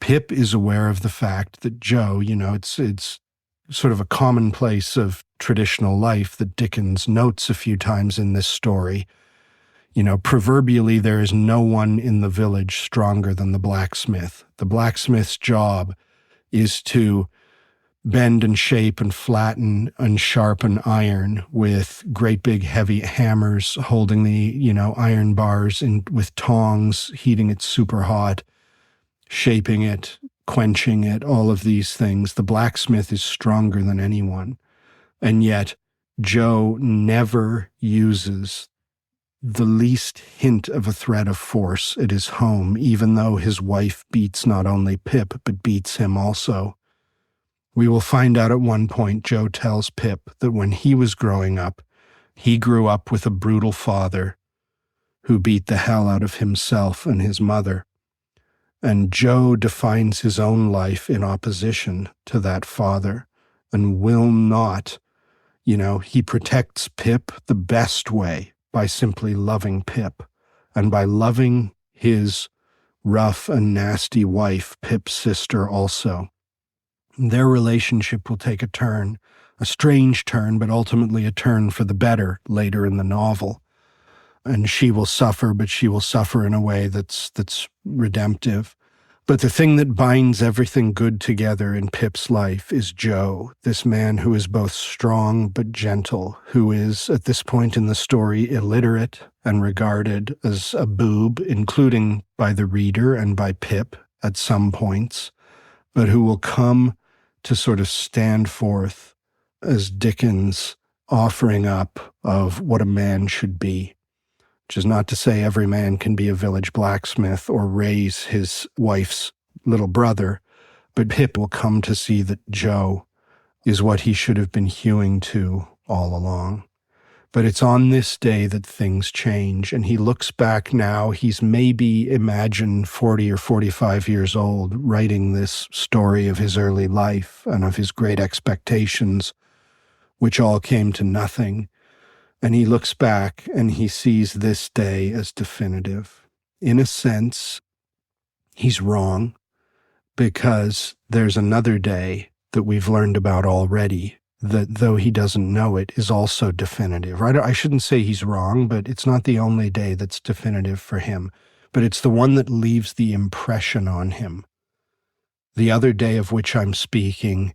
Pip is aware of the fact that Joe, it's sort of a commonplace of traditional life that Dickens notes a few times in this story. Proverbially, there is no one in the village stronger than the blacksmith. The blacksmith's job is to bend and shape and flatten and sharpen iron with great big heavy hammers, holding the, iron bars with tongs, heating it super hot, shaping it, quenching it, all of these things. The blacksmith is stronger than anyone. And yet, Joe never uses the least hint of a threat of force at his home, even though his wife beats not only Pip, but beats him also. We will find out at one point, Joe tells Pip that when he was growing up, he grew up with a brutal father who beat the hell out of himself and his mother. And Joe defines his own life in opposition to that father and will not, he protects Pip the best way by simply loving Pip and by loving his rough and nasty wife, Pip's sister, also. Their relationship will take a turn, a strange turn, but ultimately a turn for the better later in the novel. And she will suffer, but she will suffer in a way that's redemptive. But the thing that binds everything good together in Pip's life is Joe, this man who is both strong but gentle, who is, at this point in the story, illiterate and regarded as a boob, including by the reader and by Pip at some points, but who will come to sort of stand forth as Dickens' offering up of what a man should be. which is not to say every man can be a village blacksmith or raise his wife's little brother, but Pip will come to see that Joe is what he should have been hewing to all along. But it's on this day that things change, and he looks back now. He's maybe, imagine, 40 or 45 years old, writing this story of his early life and of his great expectations, which all came to nothing. And he looks back and he sees this day as definitive. In a sense, he's wrong, because there's another day that we've learned about already that, though he doesn't know it, is also definitive. Right? I shouldn't say he's wrong, but it's not the only day that's definitive for him, but it's the one that leaves the impression on him. The other day of which I'm speaking,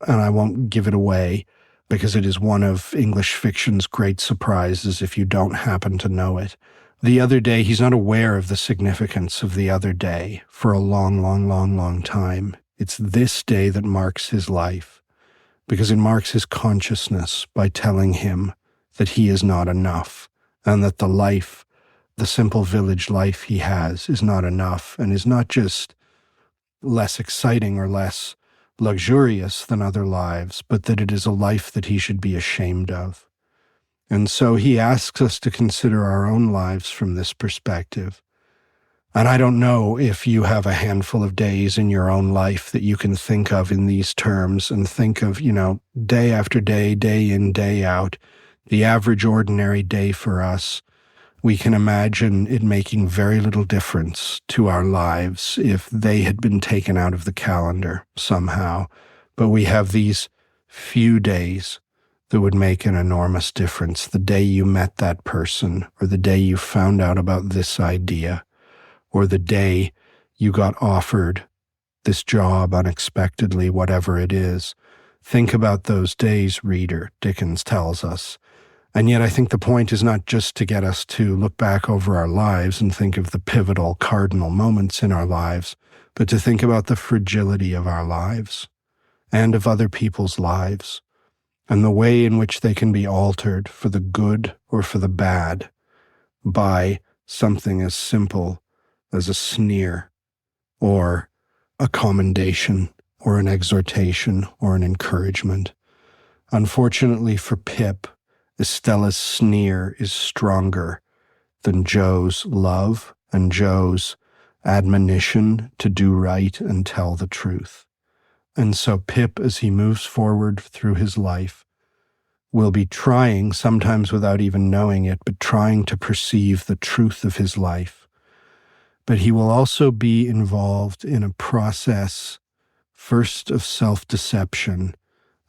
and I won't give it away, because it is one of English fiction's great surprises if you don't happen to know it. The other day, he's not aware of the significance of the other day for a long, long, long, long time. It's this day that marks his life, because it marks his consciousness by telling him that he is not enough, and that the life, the simple village life he has, is not enough, and is not just less exciting or less luxurious than other lives, but that it is a life that he should be ashamed of. And so he asks us to consider our own lives from this perspective. And I don't know if you have a handful of days in your own life that you can think of in these terms and think of, day after day, day in, day out, the average ordinary day for us. We can imagine it making very little difference to our lives if they had been taken out of the calendar somehow. But we have these few days that would make an enormous difference. The day you met that person, or the day you found out about this idea, or the day you got offered this job unexpectedly, whatever it is. Think about those days, reader, Dickens tells us. And yet I think the point is not just to get us to look back over our lives and think of the pivotal cardinal moments in our lives, but to think about the fragility of our lives and of other people's lives, and the way in which they can be altered for the good or for the bad by something as simple as a sneer or a commendation or an exhortation or an encouragement. Unfortunately for Pip, Estella's sneer is stronger than Joe's love and Joe's admonition to do right and tell the truth. And so Pip, as he moves forward through his life, will be trying, sometimes without even knowing it, but trying to perceive the truth of his life. But he will also be involved in a process, first of self-deception,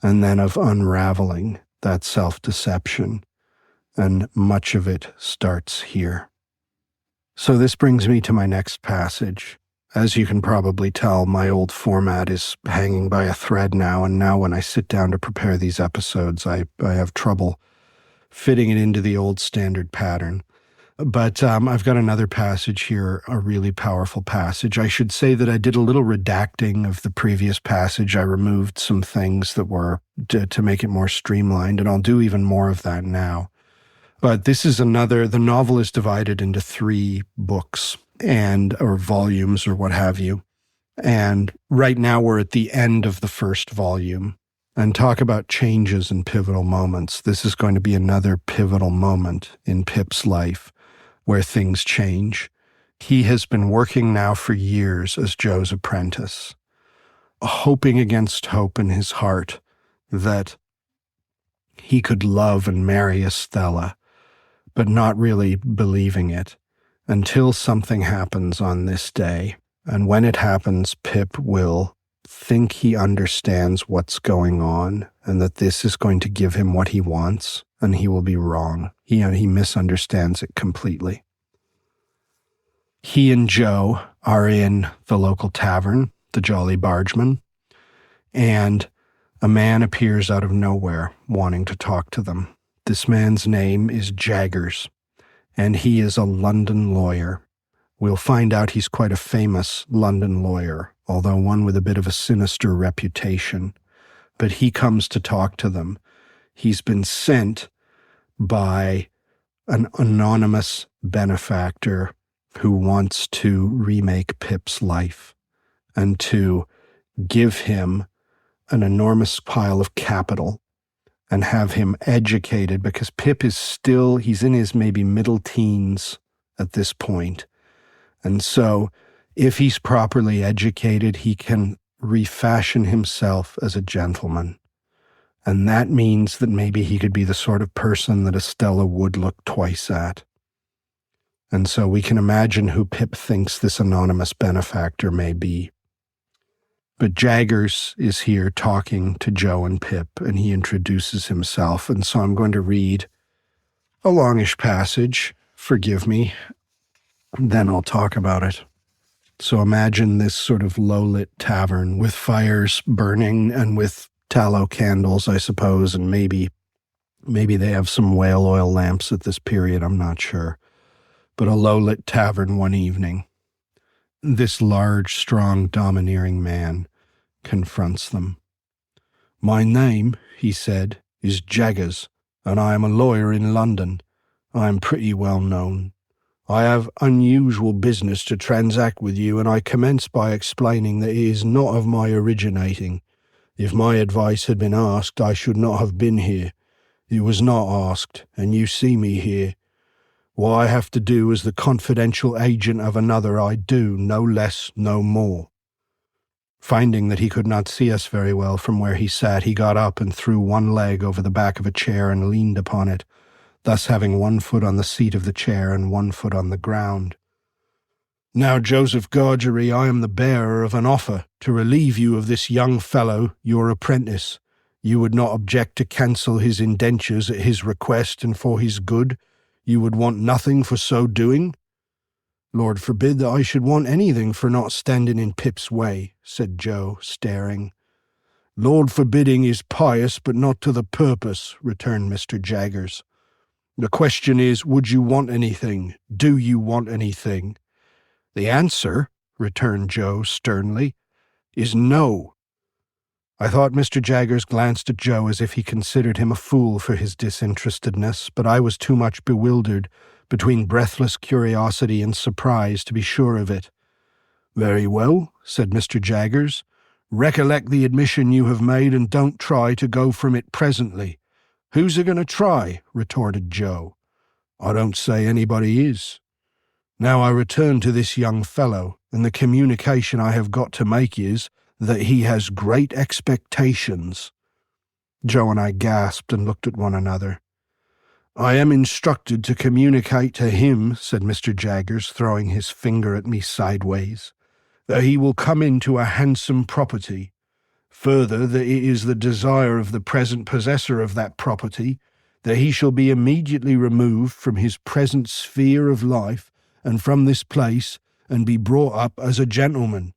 and then of unraveling that self-deception. And much of it starts here. So this brings me to my next passage. As you can probably tell, my old format is hanging by a thread now, and now when I sit down to prepare these episodes, I have trouble fitting it into the old standard pattern. But I've got another passage here, a really powerful passage. I should say that I did a little redacting of the previous passage. I removed some things that were to make it more streamlined, and I'll do even more of that now. But this is the novel is divided into 3 books or volumes or what have you. And right now we're at the end of the first volume. And talk about changes and pivotal moments. This is going to be another pivotal moment in Pip's life where things change. He has been working now for years as Joe's apprentice, hoping against hope in his heart that he could love and marry Estella, but not really believing it until something happens on this day. And when it happens, Pip will think he understands what's going on and that this is going to give him what he wants, and he will be wrong. He misunderstands it completely. He and Joe are in the local tavern, the Jolly Bargeman, and a man appears out of nowhere wanting to talk to them. This man's name is Jaggers, and he is a London lawyer. We'll find out he's quite a famous London lawyer, although one with a bit of a sinister reputation. But he comes to talk to them. He's been sent by an anonymous benefactor who wants to remake Pip's life and to give him an enormous pile of capital and have him educated, because Pip is still, he's in his maybe middle teens at this point. And so if he's properly educated, he can refashion himself as a gentleman. And that means that maybe he could be the sort of person that Estella would look twice at. And so we can imagine who Pip thinks this anonymous benefactor may be. But Jaggers is here talking to Joe and Pip, and he introduces himself. And so I'm going to read a longish passage. Forgive me. Then I'll talk about it. So imagine this sort of low-lit tavern with fires burning and with tallow candles, I suppose, and maybe they have some whale oil lamps at this period, I'm not sure. But a low-lit tavern one evening. This large, strong, domineering man confronts them. "My name," he said, "is Jaggers, and I am a lawyer in London. I am pretty well known. I have unusual business to transact with you, and I commence by explaining that it is not of my originating. If my advice had been asked, I should not have been here. It was not asked, and you see me here. What I have to do as the confidential agent of another, I do, no less, no more." Finding that he could not see us very well from where he sat, he got up and threw one leg over the back of a chair and leaned upon it, thus having one foot on the seat of the chair and one foot on the ground. "Now, Joseph Gargery, I am the bearer of an offer to relieve you of this young fellow, your apprentice. You would not object to cancel his indentures at his request and for his good? You would want nothing for so doing?" "Lord forbid that I should want anything for not standing in Pip's way," said Joe, staring. "Lord forbidding is pious, but not to the purpose," returned Mr. Jaggers. "The question is, would you want anything? Do you want anything?" "The answer," returned Joe sternly, "is no." I thought Mr. Jaggers glanced at Joe as if he considered him a fool for his disinterestedness, but I was too much bewildered between breathless curiosity and surprise to be sure of it. "Very well," said Mr. Jaggers. "Recollect the admission you have made and don't try to go from it presently." "Who's a-going to try?" retorted Joe. "I don't say anybody is. Now I return to this young fellow, and the communication I have got to make is that he has great expectations." Joe and I gasped and looked at one another. "I am instructed to communicate to him," said Mr. Jaggers, throwing his finger at me sideways, "that he will come into a handsome property. Further, that it is the desire of the present possessor of that property that he shall be immediately removed from his present sphere of life and from this place, and be brought up as a gentleman.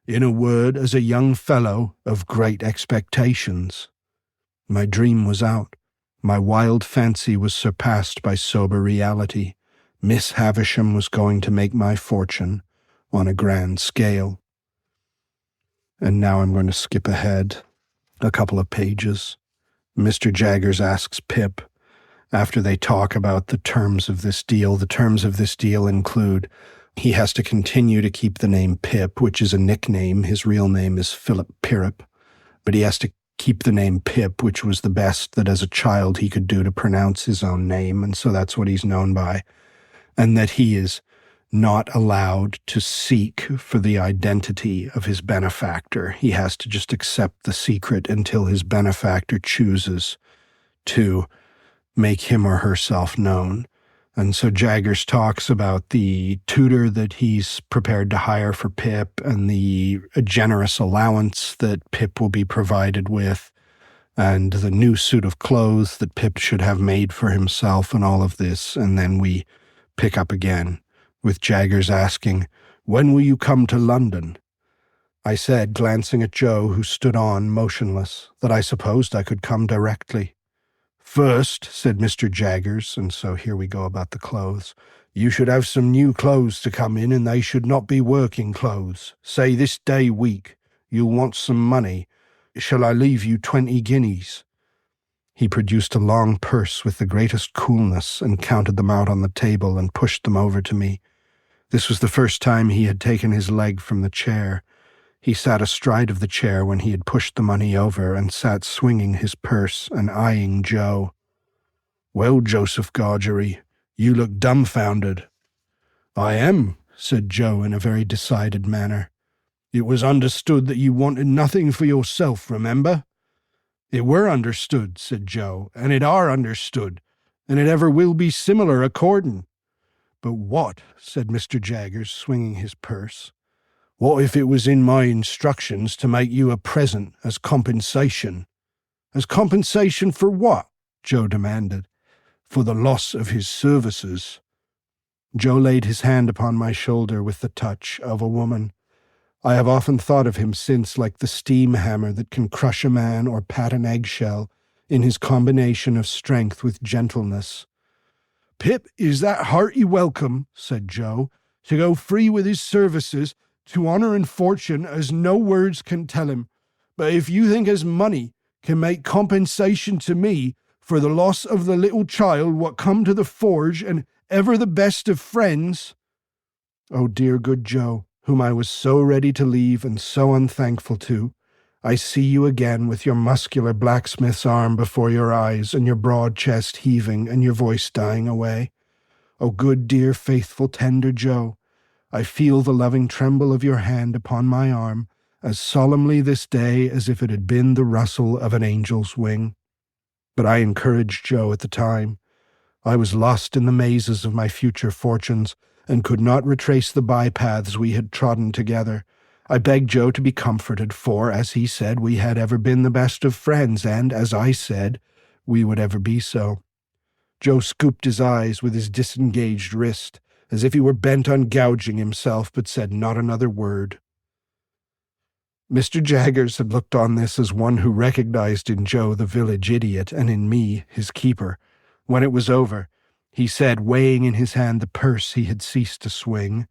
In a word, as a young fellow of great expectations." My dream was out. My wild fancy was surpassed by sober reality. Miss Havisham was going to make my fortune on a grand scale. And now I'm going to skip ahead a couple of pages. Mr. Jaggers asks Pip, after they talk about the terms of this deal. The terms of this deal include he has to continue to keep the name Pip, which is a nickname. His real name is Philip Pirrip, but he has to keep the name Pip, which was the best that as a child he could do to pronounce his own name, and so that's what he's known by, and that he is not allowed to seek for the identity of his benefactor. He has to just accept the secret until his benefactor chooses to make him or herself known. And so Jaggers talks about the tutor that he's prepared to hire for Pip and the generous allowance that Pip will be provided with and the new suit of clothes that Pip should have made for himself and all of this. And then we pick up again with Jaggers asking, "When will you come to London?" I said, glancing at Joe, who stood on, motionless, that I supposed I could come directly. "First," said Mr. Jaggers, and so here we go about the clothes, "you should have some new clothes to come in, and they should not be working clothes. Say this day week. You'll want some money. Shall I leave you 20 guineas?" He produced a long purse with the greatest coolness and counted them out on the table and pushed them over to me. This was the first time he had taken his leg from the chair. He sat astride of the chair when he had pushed the money over and sat swinging his purse and eyeing Joe. "Well, Joseph Gargery, you look dumbfounded." "I am," said Joe in a very decided manner. "It was understood that you wanted nothing for yourself, remember?" "It were understood," said Joe, "and it are understood, and it ever will be similar accordin'." "But what," said Mr. Jaggers, swinging his purse, "what if it was in my instructions to make you a present as compensation?" "As compensation for what?" Joe demanded. "For the loss of his services." Joe laid his hand upon my shoulder with the touch of a woman. I have often thought of him since like the steam hammer that can crush a man or pat an eggshell in his combination of strength with gentleness. "Pip is that hearty welcome," said Joe, "to go free with his services, to honour and fortune as no words can tell him. But if you think as money can make compensation to me for the loss of the little child what come to the forge and ever the best of friends—" "Oh, dear good Joe, whom I was so ready to leave and so unthankful to, I see you again with your muscular blacksmith's arm before your eyes and your broad chest heaving and your voice dying away. Oh, good, dear, faithful, tender Joe, I feel the loving tremble of your hand upon my arm as solemnly this day as if it had been the rustle of an angel's wing." But I encouraged Joe at the time. I was lost in the mazes of my future fortunes, and could not retrace the bypaths we had trodden together. I begged Joe to be comforted, for, as he said, we had ever been the best of friends, and, as I said, we would ever be so. Joe scooped his eyes with his disengaged wrist, as if he were bent on gouging himself, but said not another word. Mr. Jaggers had looked on this as one who recognized in Joe the village idiot, and in me his keeper. When it was over, he said, weighing in his hand the purse he had ceased to swing,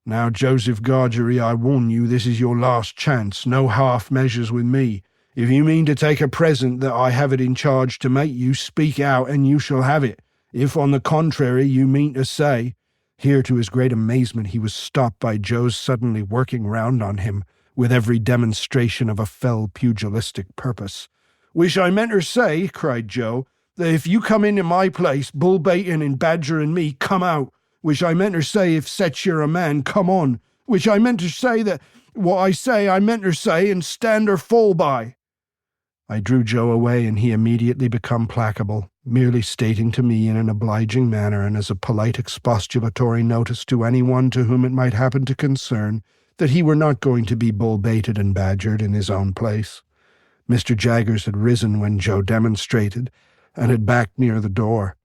"Now, Joseph Gargery, I warn you this is your last chance. No half measures with me. If you mean to take a present that I have it in charge to make you, speak out and you shall have it. If, on the contrary, you mean to say—" Here, to his great amazement, he was stopped by Joe's suddenly working round on him with every demonstration of a fell pugilistic purpose. "Wish I meant to say," cried Joe, "that if you come into my place, bull-baiting and badgering me, come out. Which I meant to say, if sech you're a man, come on. Which I meant to say that what I say I meant to say, and stand or fall by." I drew Joe away, and he immediately became placable, merely stating to me in an obliging manner and as a polite expostulatory notice to anyone to whom it might happen to concern that he were not going to be bull-baited and badgered in his own place. Mr. Jaggers had risen when Joe demonstrated, and had backed near the door.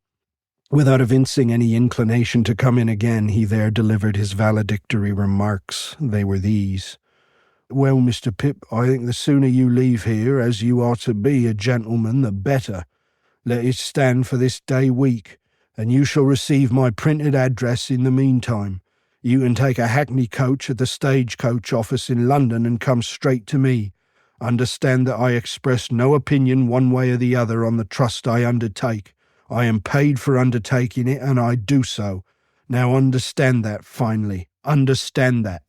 Without evincing any inclination to come in again, he there delivered his valedictory remarks. They were these: "Well, Mr. Pip, I think the sooner you leave here, as you are to be a gentleman, the better. Let it stand for this day week, and you shall receive my printed address in the meantime. You can take a hackney coach at the stage-coach office in London and come straight to me. Understand that I express no opinion one way or the other on the trust I undertake. I am paid for undertaking it, and I do so. Now understand that, finally. Understand that."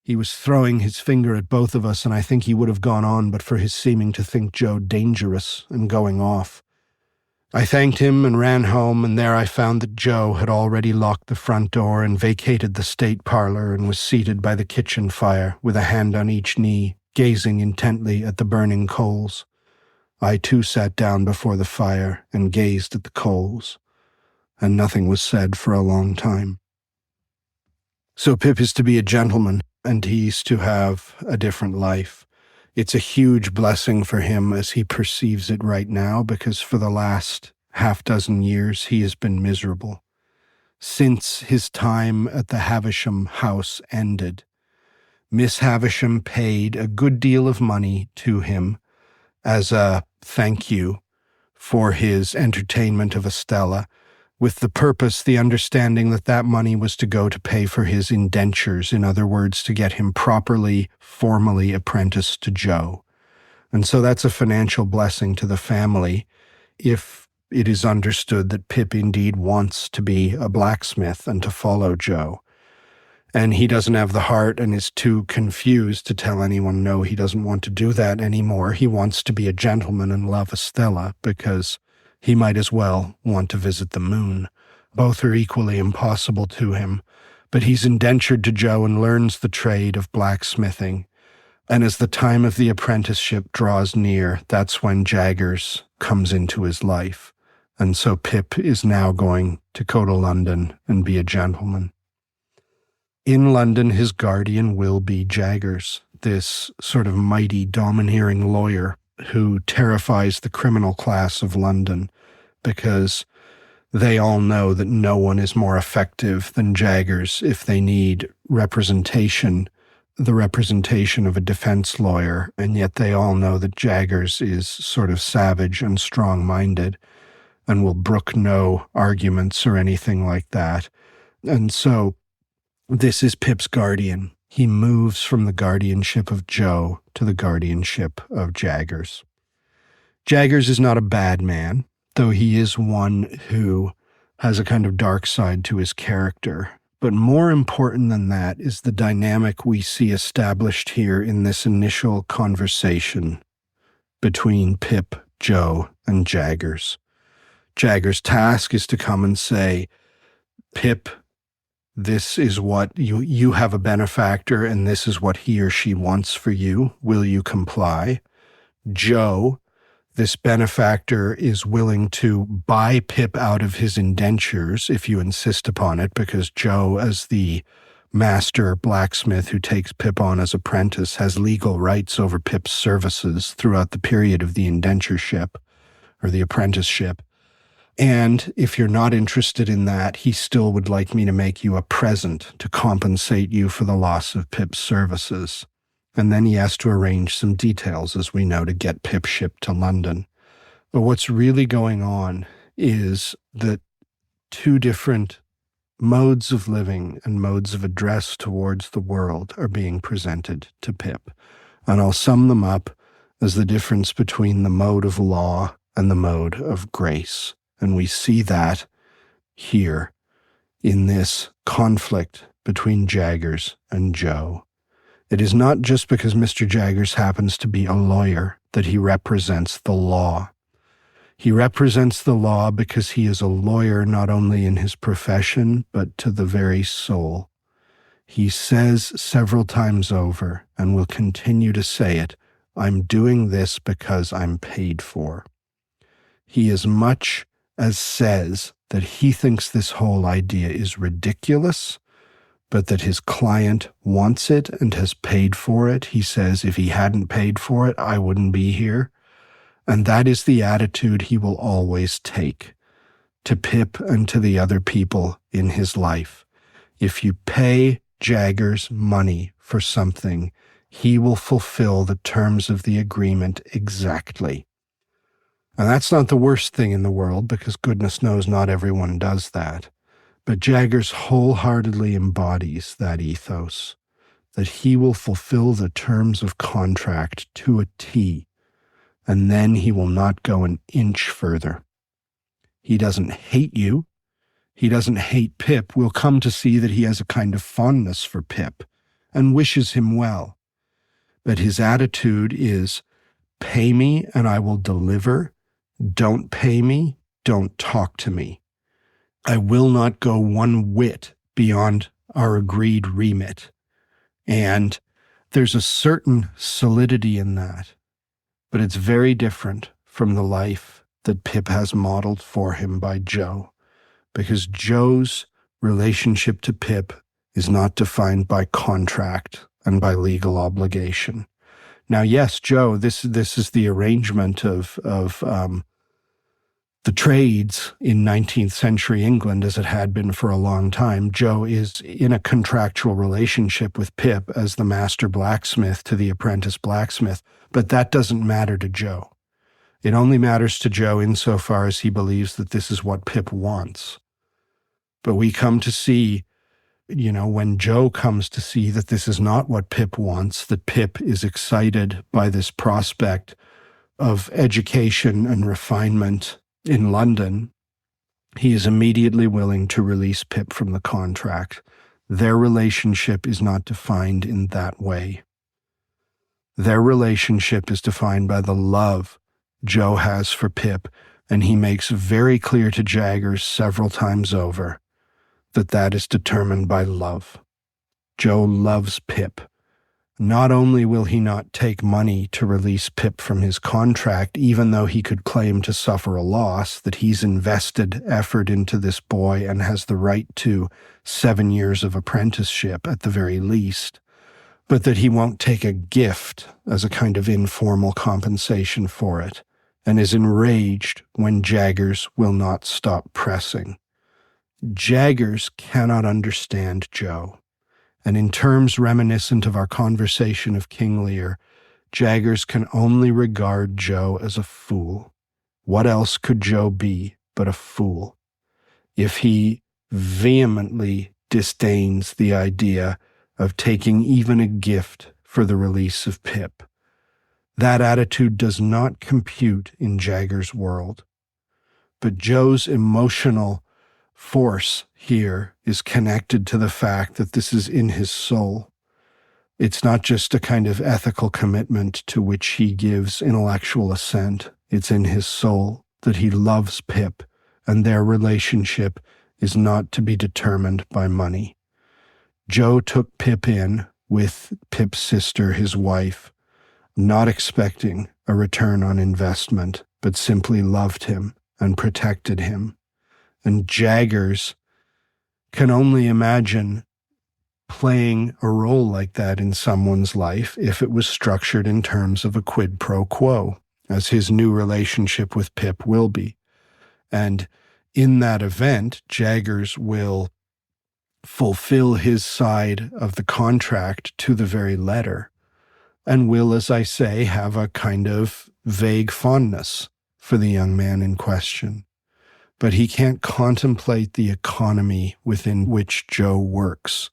He was throwing his finger at both of us, and I think he would have gone on but for his seeming to think Joe dangerous and going off. I thanked him and ran home, and there I found that Joe had already locked the front door and vacated the state parlour and was seated by the kitchen fire with a hand on each knee, gazing intently at the burning coals. I too sat down before the fire and gazed at the coals, and nothing was said for a long time. So Pip is to be a gentleman, and he's to have a different life. It's a huge blessing for him as he perceives it right now, because for the last half-dozen years he has been miserable. Since his time at the Havisham house ended, Miss Havisham paid a good deal of money to him as a thank you for his entertainment of Estella, with the purpose, the understanding that that money was to go to pay for his indentures, in other words, to get him properly, formally apprenticed to Joe. And so that's a financial blessing to the family if it is understood that Pip indeed wants to be a blacksmith and to follow Joe. And he doesn't have the heart and is too confused to tell anyone, no, he doesn't want to do that anymore. He wants to be a gentleman and love Estella because he might as well want to visit the moon. Both are equally impossible to him, but he's indentured to Joe and learns the trade of blacksmithing. And as the time of the apprenticeship draws near, that's when Jaggers comes into his life. And so Pip is now going to go to London and be a gentleman. In London, his guardian will be Jaggers, this sort of mighty, domineering lawyer who terrifies the criminal class of London because they all know that no one is more effective than Jaggers if they need representation, the representation of a defense lawyer, and yet they all know that Jaggers is sort of savage and strong-minded and will brook no arguments or anything like that. And so this is Pip's guardian. He moves from the guardianship of Joe to the guardianship of Jaggers. Jaggers is not a bad man, though he is one who has a kind of dark side to his character. But more important than that is the dynamic we see established here in this initial conversation between Pip, Joe, and Jaggers. Jaggers' task is to come and say, Pip, this is what you have a benefactor and this is what he or she wants for you. Will you comply? Joe, this benefactor is willing to buy Pip out of his indentures if you insist upon it, because Joe, as the master blacksmith who takes Pip on as apprentice, has legal rights over Pip's services throughout the period of the indentureship or the apprenticeship. And if you're not interested in that, he still would like me to make you a present to compensate you for the loss of Pip's services. And then he has to arrange some details, as we know, to get Pip shipped to London. But what's really going on is that two different modes of living and modes of address towards the world are being presented to Pip. And I'll sum them up as the difference between the mode of law and the mode of grace. And we see that here in this conflict between Jaggers and Joe. It is not just because Mr. Jaggers happens to be a lawyer that he represents the law. He represents the law because he is a lawyer not only in his profession, but to the very soul. He says several times over, and will continue to say it, I'm doing this because I'm paid for. He as much as says that he thinks this whole idea is ridiculous, but that his client wants it and has paid for it. He says, if he hadn't paid for it, I wouldn't be here. And that is the attitude he will always take to Pip and to the other people in his life. If you pay Jaggers money for something, he will fulfill the terms of the agreement exactly. And that's not the worst thing in the world, because goodness knows not everyone does that. But Jaggers wholeheartedly embodies that ethos, that he will fulfill the terms of contract to a T, and then he will not go an inch further. He doesn't hate you. He doesn't hate Pip. We'll come to see that he has a kind of fondness for Pip and wishes him well. But his attitude is, pay me and I will deliver. Don't pay me, don't talk to me. I will not go one whit beyond our agreed remit. And there's a certain solidity in that, but it's very different from the life that Pip has modeled for him by Joe, because Joe's relationship to Pip is not defined by contract and by legal obligation. Now, yes, Joe, this is the arrangement of the trades in 19th century England, as it had been for a long time. Joe is in a contractual relationship with Pip as the master blacksmith to the apprentice blacksmith, but that doesn't matter to Joe. It only matters to Joe insofar as he believes that this is what Pip wants. But we come to see When Joe comes to see that this is not what Pip wants, that Pip is excited by this prospect of education and refinement in London, he is immediately willing to release Pip from the contract. Their relationship is not defined in that way. Their relationship is defined by the love Joe has for Pip, and he makes very clear to Jaggers several times over that that is determined by love. Joe loves Pip. Not only will he not take money to release Pip from his contract, even though he could claim to suffer a loss, that he's invested effort into this boy and has the right to 7 years of apprenticeship at the very least, but that he won't take a gift as a kind of informal compensation for it, and is enraged when Jaggers will not stop pressing. Jaggers cannot understand Joe, and in terms reminiscent of our conversation of King Lear, Jaggers can only regard Joe as a fool. What else could Joe be but a fool? If he vehemently disdains the idea of taking even a gift for the release of Pip, that attitude does not compute in Jaggers' world. But Joe's emotional force here is connected to the fact that this is in his soul. It's not just a kind of ethical commitment to which he gives intellectual assent. It's in his soul that he loves Pip, and their relationship is not to be determined by money. Joe took Pip in with Pip's sister, his wife, not expecting a return on investment, but simply loved him and protected him. And Jaggers can only imagine playing a role like that in someone's life if it was structured in terms of a quid pro quo, as his new relationship with Pip will be. And in that event, Jaggers will fulfill his side of the contract to the very letter, and will, as I say, have a kind of vague fondness for the young man in question. But he can't contemplate the economy within which Joe works,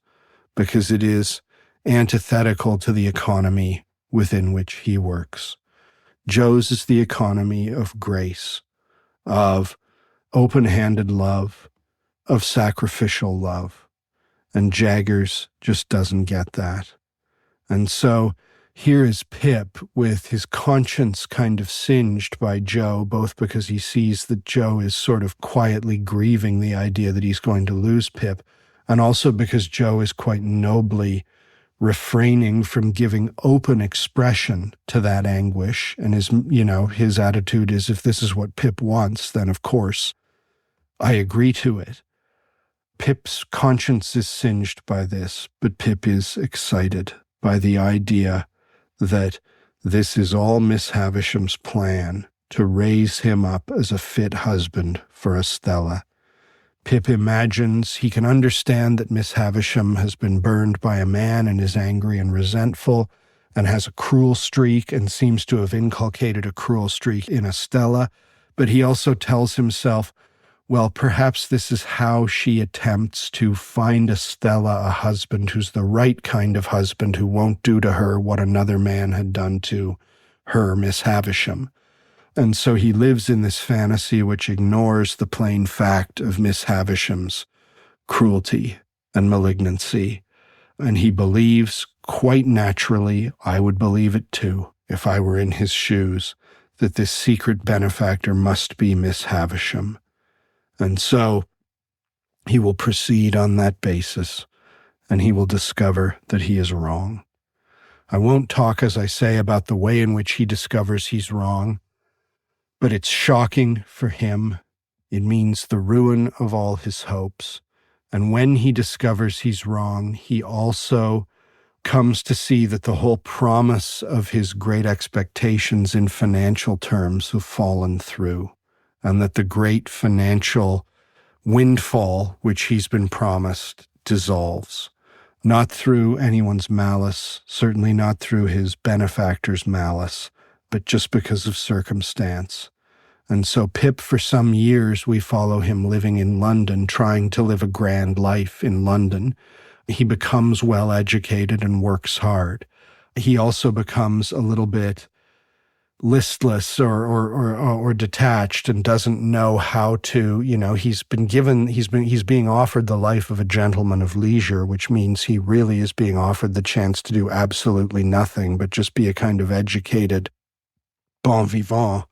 because it is antithetical to the economy within which he works. Joe's is the economy of grace, of open-handed love, of sacrificial love, and Jaggers just doesn't get that. And so here is Pip with his conscience kind of singed by Joe, both because he sees that Joe is sort of quietly grieving the idea that he's going to lose Pip, and also because Joe is quite nobly refraining from giving open expression to that anguish. And his attitude is, if this is what Pip wants, then of course I agree to it. Pip's conscience is singed by this, but Pip is excited by the idea that this is all Miss Havisham's plan to raise him up as a fit husband for Estella. Pip imagines he can understand that Miss Havisham has been burned by a man and is angry and resentful and has a cruel streak and seems to have inculcated a cruel streak in Estella, but he also tells himself, well, perhaps this is how she attempts to find Estella a husband who's the right kind of husband, who won't do to her what another man had done to her, Miss Havisham. And so he lives in this fantasy which ignores the plain fact of Miss Havisham's cruelty and malignancy. And he believes, quite naturally, I would believe it too, if I were in his shoes, that this secret benefactor must be Miss Havisham. And so he will proceed on that basis, and he will discover that he is wrong. I won't talk, as I say, about the way in which he discovers he's wrong, but it's shocking for him. It means the ruin of all his hopes. And when he discovers he's wrong, he also comes to see that the whole promise of his great expectations in financial terms have fallen through, and that the great financial windfall which he's been promised dissolves, not through anyone's malice, certainly not through his benefactor's malice, but just because of circumstance. And so Pip, for some years, we follow him living in London, trying to live a grand life in London. He becomes well educated and works hard. He also becomes a little bit listless or detached and doesn't know how to, he's being offered the life of a gentleman of leisure, which means he really is being offered the chance to do absolutely nothing but just be a kind of educated bon vivant.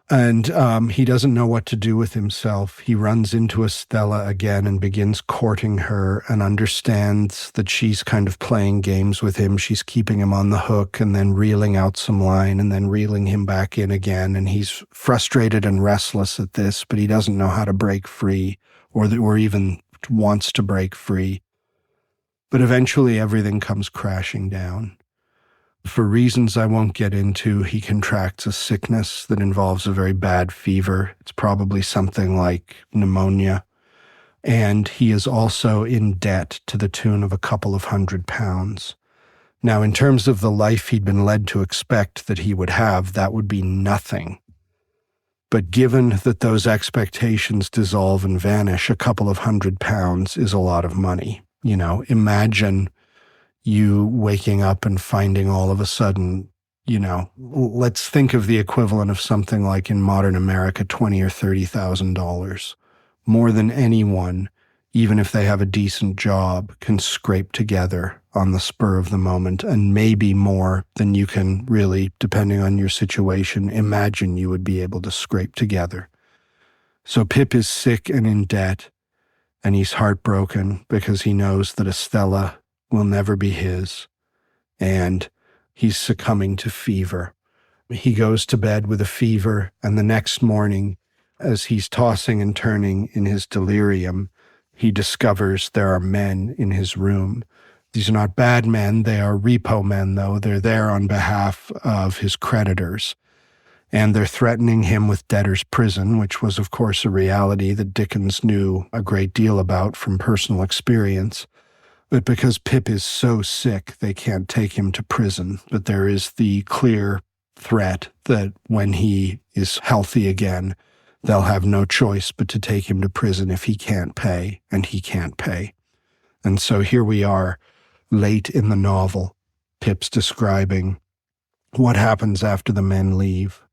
And he doesn't know what to do with himself. He runs into Estella again and begins courting her and understands that she's kind of playing games with him. She's keeping him on the hook and then reeling out some line and then reeling him back in again. And he's frustrated and restless at this, but he doesn't know how to break free or even wants to break free. But eventually everything comes crashing down. For reasons I won't get into, he contracts a sickness that involves a very bad fever. It's probably something like pneumonia. And he is also in debt to the tune of a couple of £100. Now, in terms of the life he'd been led to expect that he would have, that would be nothing. But given that those expectations dissolve and vanish, a couple of £100 is a lot of money. Imagine you waking up and finding all of a sudden, let's think of the equivalent of something like in modern America, $20,000 or $30,000. More than anyone, even if they have a decent job, can scrape together on the spur of the moment, and maybe more than you can really, depending on your situation, imagine you would be able to scrape together. So Pip is sick and in debt, and he's heartbroken because he knows that Estella will never be his, and he's succumbing to fever. He goes to bed with a fever, and the next morning, as he's tossing and turning in his delirium, he discovers there are men in his room. These are not bad men, they are repo men, though. They're there on behalf of his creditors, and they're threatening him with debtor's prison, which was, of course, a reality that Dickens knew a great deal about from personal experience. But because Pip is so sick, they can't take him to prison. But there is the clear threat that when he is healthy again, they'll have no choice but to take him to prison if he can't pay, and he can't pay. And so here we are, late in the novel. Pip's describing what happens after the men leave.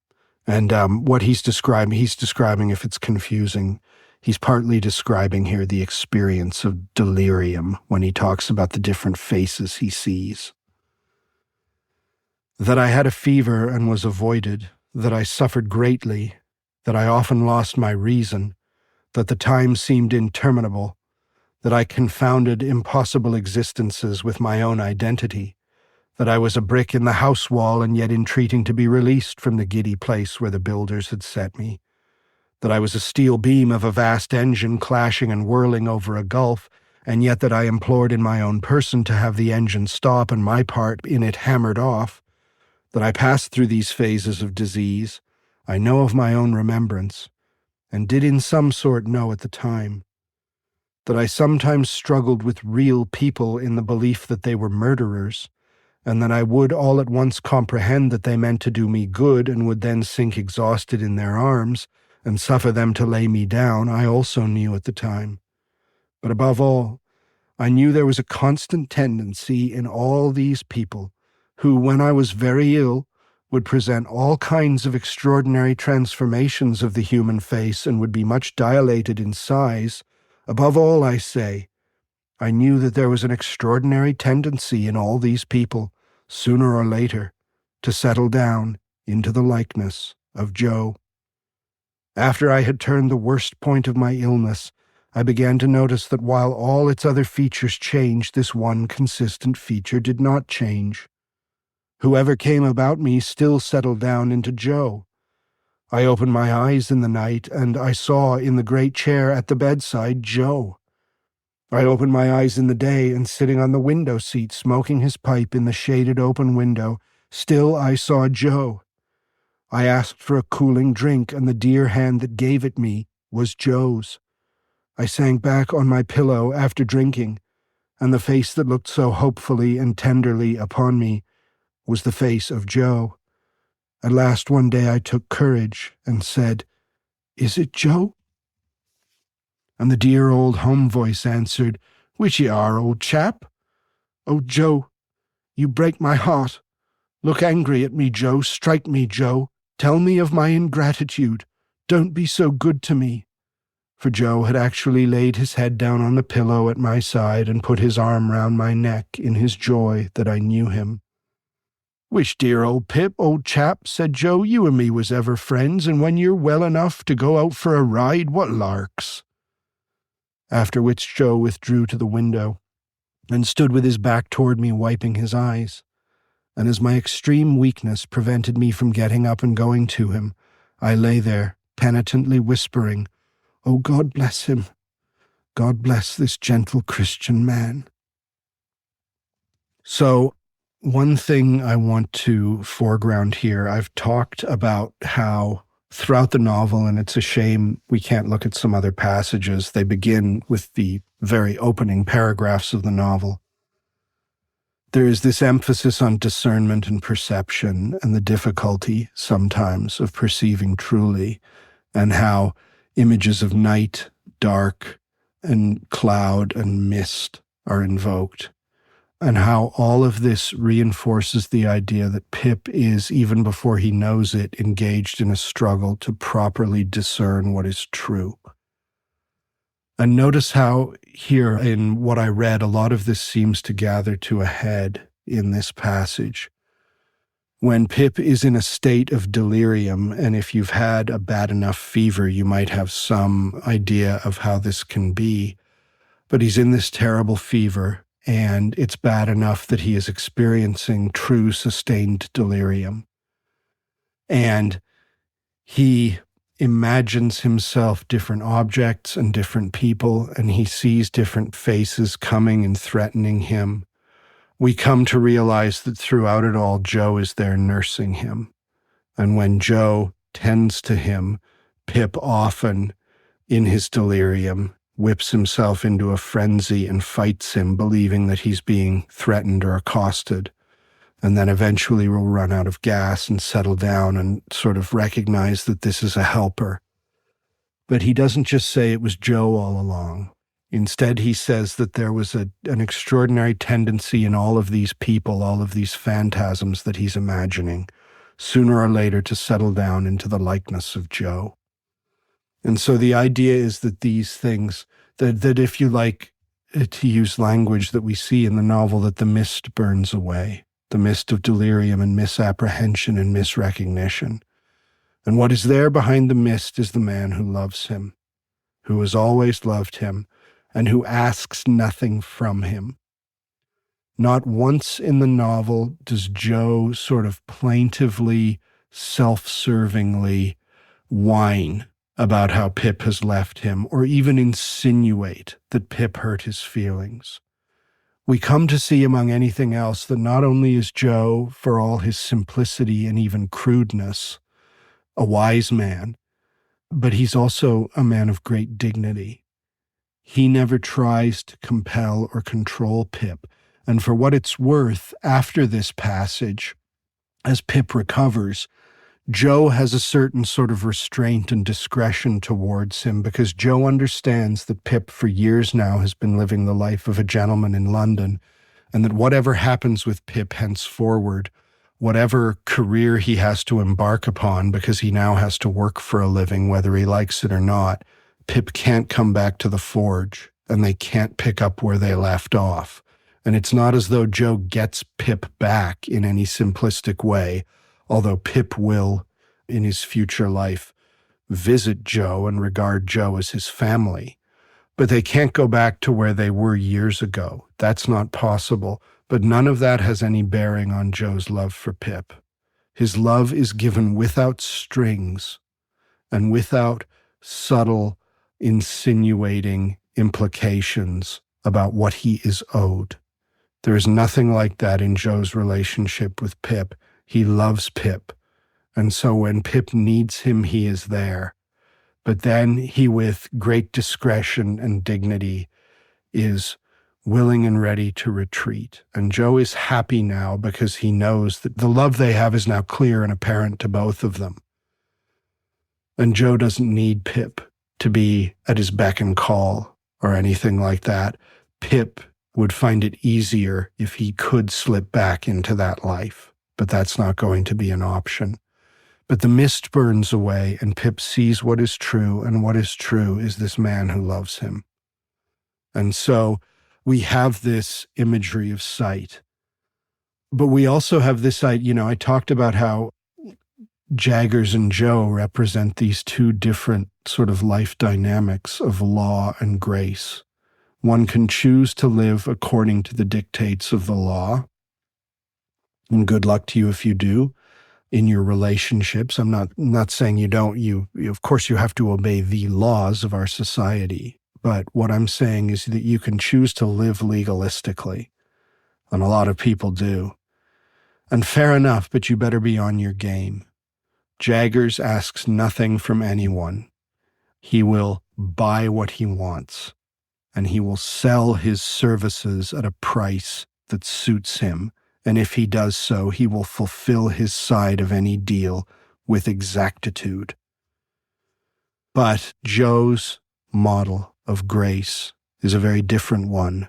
And what he's describing, if it's confusing, he's partly describing here the experience of delirium when he talks about the different faces he sees. That I had a fever and was avoided, that I suffered greatly, that I often lost my reason, that the time seemed interminable, that I confounded impossible existences with my own identity, that I was a brick in the house wall and yet entreating to be released from the giddy place where the builders had set me, that I was a steel beam of a vast engine clashing and whirling over a gulf, and yet that I implored in my own person to have the engine stop and my part in it hammered off, that I passed through these phases of disease, I know of my own remembrance, and did in some sort know at the time, that I sometimes struggled with real people in the belief that they were murderers, and that I would all at once comprehend that they meant to do me good and would then sink exhausted in their arms, and suffer them to lay me down, I also knew at the time. But above all, I knew there was a constant tendency in all these people, who, when I was very ill, would present all kinds of extraordinary transformations of the human face and would be much dilated in size. Above all, I say, I knew that there was an extraordinary tendency in all these people, sooner or later, to settle down into the likeness of Joe. After I had turned the worst point of my illness, I began to notice that while all its other features changed, this one consistent feature did not change. Whoever came about me still settled down into Joe. I opened my eyes in the night, and I saw in the great chair at the bedside Joe. I opened my eyes in the day, and sitting on the window seat, smoking his pipe in the shaded open window, still I saw Joe. I asked for a cooling drink, and the dear hand that gave it me was Joe's. I sank back on my pillow after drinking, and the face that looked so hopefully and tenderly upon me was the face of Joe. At last one day I took courage and said, Is it, Joe?" And the dear old home voice answered, "Which ye are, old chap? Oh, Joe, you break my heart. Look angry at me, Joe. Strike me, Joe. Tell me of my ingratitude. Don't be so good to me." For Joe had actually laid his head down on the pillow at my side and put his arm round my neck in his joy that I knew him. "Which dear old Pip, old chap," said Joe, "you and me was ever friends, and when you're well enough to go out for a ride, what larks." After which Joe withdrew to the window and stood with his back toward me, wiping his eyes. And as my extreme weakness prevented me from getting up and going to him, I lay there, penitently whispering, "Oh, God bless him. God bless this gentle Christian man." So, one thing I want to foreground here, I've talked about how throughout the novel, and it's a shame we can't look at some other passages, they begin with the very opening paragraphs of the novel. There is this emphasis on discernment and perception and the difficulty sometimes of perceiving truly, and how images of night, dark, and cloud and mist are invoked, and how all of this reinforces the idea that Pip is, even before he knows it, engaged in a struggle to properly discern what is true. And notice how here in what I read, a lot of this seems to gather to a head in this passage. When Pip is in a state of delirium, and if you've had a bad enough fever, you might have some idea of how this can be. But he's in this terrible fever, and it's bad enough that he is experiencing true sustained delirium. And he imagines himself different objects and different people, and he sees different faces coming and threatening him. We come to realize that throughout it all, Joe is there nursing him. And when Joe tends to him, Pip often, in his delirium, whips himself into a frenzy and fights him, believing that he's being threatened or accosted, and then eventually will run out of gas and settle down and sort of recognize that this is a helper. But he doesn't just say it was Joe all along. Instead, he says that there was an extraordinary tendency in all of these people, all of these phantasms that he's imagining, sooner or later to settle down into the likeness of Joe. And so the idea is that these things, that if you like to use language that we see in the novel, that the mist burns away, the mist of delirium and misapprehension and misrecognition. And what is there behind the mist is the man who loves him, who has always loved him, and who asks nothing from him. Not once in the novel does Joe sort of plaintively, self-servingly whine about how Pip has left him, or even insinuate that Pip hurt his feelings. We come to see among anything else that not only is Joe, for all his simplicity and even crudeness, a wise man, but he's also a man of great dignity. He never tries to compel or control Pip. And for what it's worth, after this passage, as Pip recovers, Joe has a certain sort of restraint and discretion towards him, because Joe understands that Pip for years now has been living the life of a gentleman in London, and that whatever happens with Pip henceforward, whatever career he has to embark upon, because he now has to work for a living, whether he likes it or not, Pip can't come back to the forge, and they can't pick up where they left off. And it's not as though Joe gets Pip back in any simplistic way, although Pip will, in his future life, visit Joe and regard Joe as his family. But they can't go back to where they were years ago. That's not possible. But none of that has any bearing on Joe's love for Pip. His love is given without strings and without subtle, insinuating implications about what he is owed. There is nothing like that in Joe's relationship with Pip. He loves Pip, and so when Pip needs him, he is there. But then he, with great discretion and dignity, is willing and ready to retreat. And Joe is happy now because he knows that the love they have is now clear and apparent to both of them. And Joe doesn't need Pip to be at his beck and call or anything like that. Pip would find it easier if he could slip back into that life, but that's not going to be an option. But the mist burns away, and Pip sees what is true, and what is true is this man who loves him. And so we have this imagery of sight. But we also have this, I talked about how Jaggers and Joe represent these two different sort of life dynamics of law and grace. One can choose to live according to the dictates of the law, and good luck to you if you do in your relationships. I'm not saying you don't. You of course you have to obey the laws of our society, but what I'm saying is that you can choose to live legalistically, and a lot of people do. And fair enough, but you better be on your game. Jaggers asks nothing from anyone. He will buy what he wants, and he will sell his services at a price that suits him. And if he does so, he will fulfill his side of any deal with exactitude. But Joe's model of grace is a very different one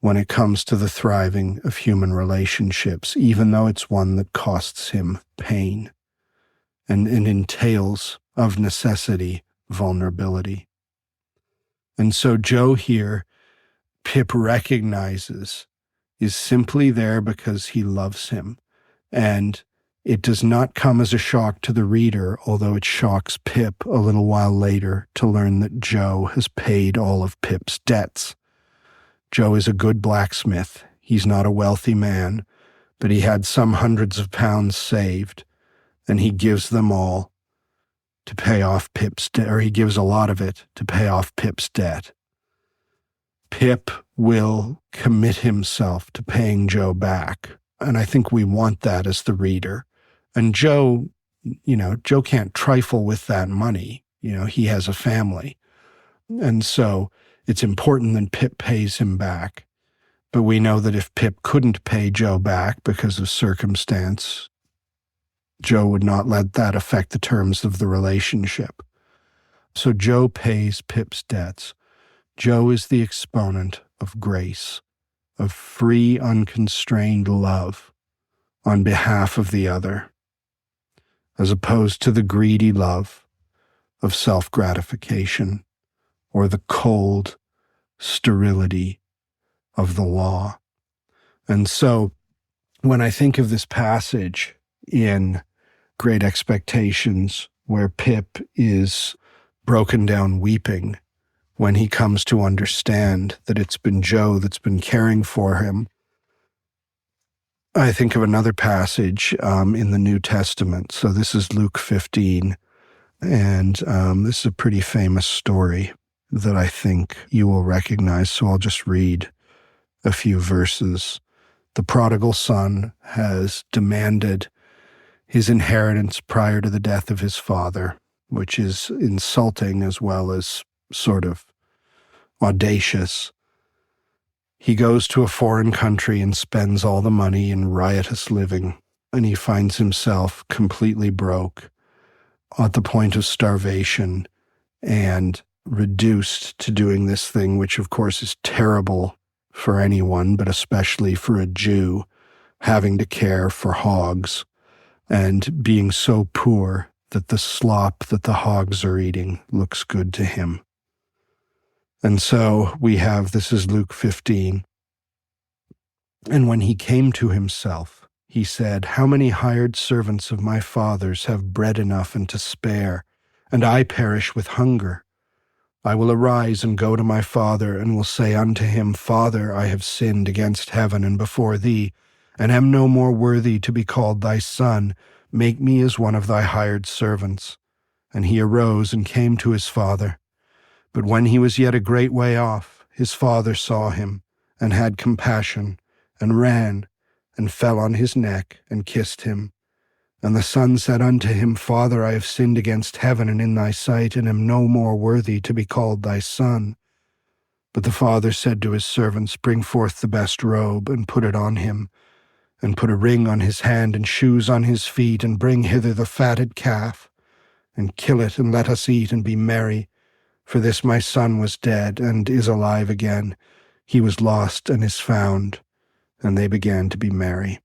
when it comes to the thriving of human relationships, even though it's one that costs him pain and entails, of necessity, vulnerability. And so Joe here, Pip recognizes, is simply there because he loves him. And it does not come as a shock to the reader, although it shocks Pip a little while later to learn that Joe has paid all of Pip's debts. Joe is a good blacksmith. He's not a wealthy man, but he had some hundreds of pounds saved, and he gives them all to pay off Pip's debt, or he gives a lot of it to pay off Pip's debt. Pip will commit himself to paying Joe back, and I think we want that as the reader. And Joe can't trifle with that money. He has a family. And so it's important that Pip pays him back. But we know that if Pip couldn't pay Joe back because of circumstance, Joe would not let that affect the terms of the relationship. So Joe pays Pip's debts. Joe is the exponent of grace, of free, unconstrained love on behalf of the other, as opposed to the greedy love of self-gratification or the cold sterility of the law. And so when I think of this passage in Great Expectations, where Pip is broken down weeping when he comes to understand that it's been Joe that's been caring for him, I think of another passage in the New Testament. So this is Luke 15, and this is a pretty famous story that I think you will recognize, so I'll just read a few verses. The prodigal son has demanded his inheritance prior to the death of his father, which is insulting as well as sort of audacious. He goes to a foreign country and spends all the money in riotous living, and he finds himself completely broke, at the point of starvation, and reduced to doing this thing, which of course is terrible for anyone, but especially for a Jew, having to care for hogs and being so poor that the slop that the hogs are eating looks good to him. And so this is Luke 15. And when he came to himself, he said, "How many hired servants of my father's have bread enough and to spare, and I perish with hunger? I will arise and go to my father, and will say unto him, Father, I have sinned against heaven and before thee, and am no more worthy to be called thy son. Make me as one of thy hired servants." And he arose and came to his father. But when he was yet a great way off, his father saw him, and had compassion, and ran, and fell on his neck, and kissed him. And the son said unto him, Father, I have sinned against heaven and in thy sight, and am no more worthy to be called thy son. But the father said to his servants, Bring forth the best robe, and put it on him, and put a ring on his hand, and shoes on his feet, and bring hither the fatted calf, and kill it, and let us eat and be merry. For this my son was dead, and is alive again. He was lost, and is found. And they began to be merry.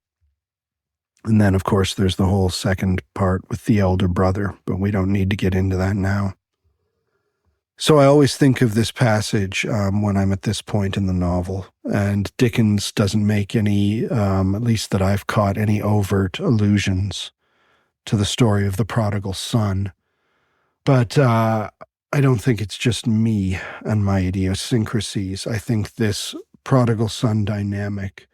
And then, of course, there's the whole second part with the elder brother, but we don't need to get into that now. So I always think of this passage when I'm at this point in the novel, and Dickens doesn't make any, at least that I've caught, any overt allusions to the story of the prodigal son. But I don't think it's just me and my idiosyncrasies. I think this prodigal son dynamic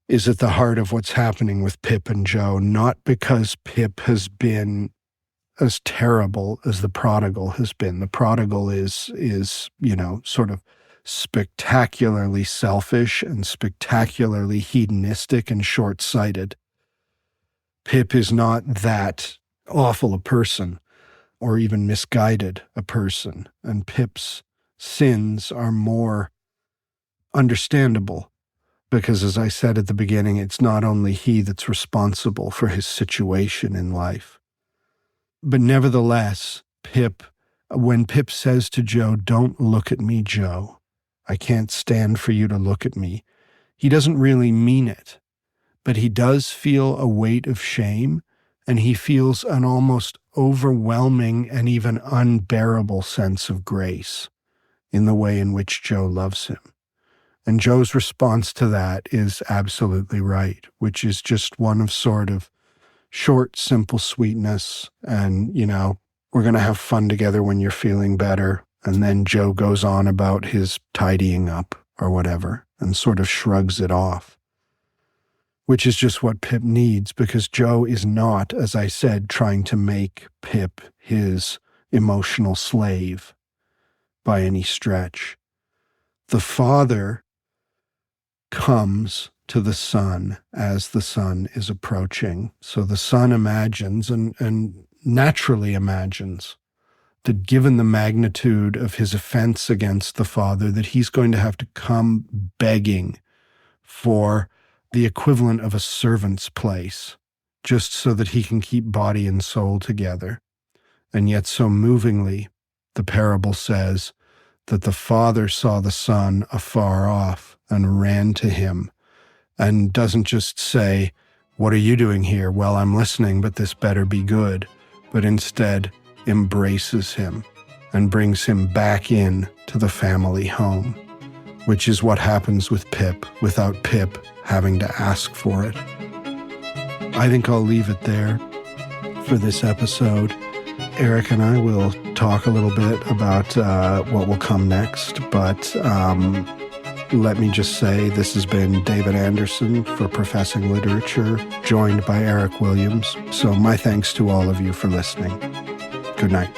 is at the heart of what's happening with Pip and Joe, not because Pip has been as terrible as the prodigal has been. The prodigal is, sort of spectacularly selfish and spectacularly hedonistic and short-sighted. Pip is not that awful a person or even misguided a person, and Pip's sins are more understandable because, as I said at the beginning, it's not only he that's responsible for his situation in life. But nevertheless, when Pip says to Joe, "Don't look at me, Joe. I can't stand for you to look at me," he doesn't really mean it. But he does feel a weight of shame, and he feels an almost overwhelming and even unbearable sense of grace in the way in which Joe loves him. And Joe's response to that is absolutely right, which is just one of sort of short, simple sweetness, and, we're going to have fun together when you're feeling better. And then Joe goes on about his tidying up or whatever and sort of shrugs it off, which is just what Pip needs, because Joe is not, as I said, trying to make Pip his emotional slave by any stretch. The father comes to the son as the son is approaching. So the son imagines and naturally imagines that given the magnitude of his offense against the father, that he's going to have to come begging for the equivalent of a servant's place, just so that he can keep body and soul together. And yet so movingly, the parable says that the father saw the son afar off and ran to him, and doesn't just say, "What are you doing here?" "Well, I'm listening, but this better be good," but instead embraces him and brings him back in to the family home, which is what happens with Pip without Pip having to ask for it. I think I'll leave it there for this episode. Eric and I will talk a little bit about what will come next, but let me just say this has been David Anderson for Professing Literature, joined by Eric Williams. So my thanks to all of you for listening. Good night.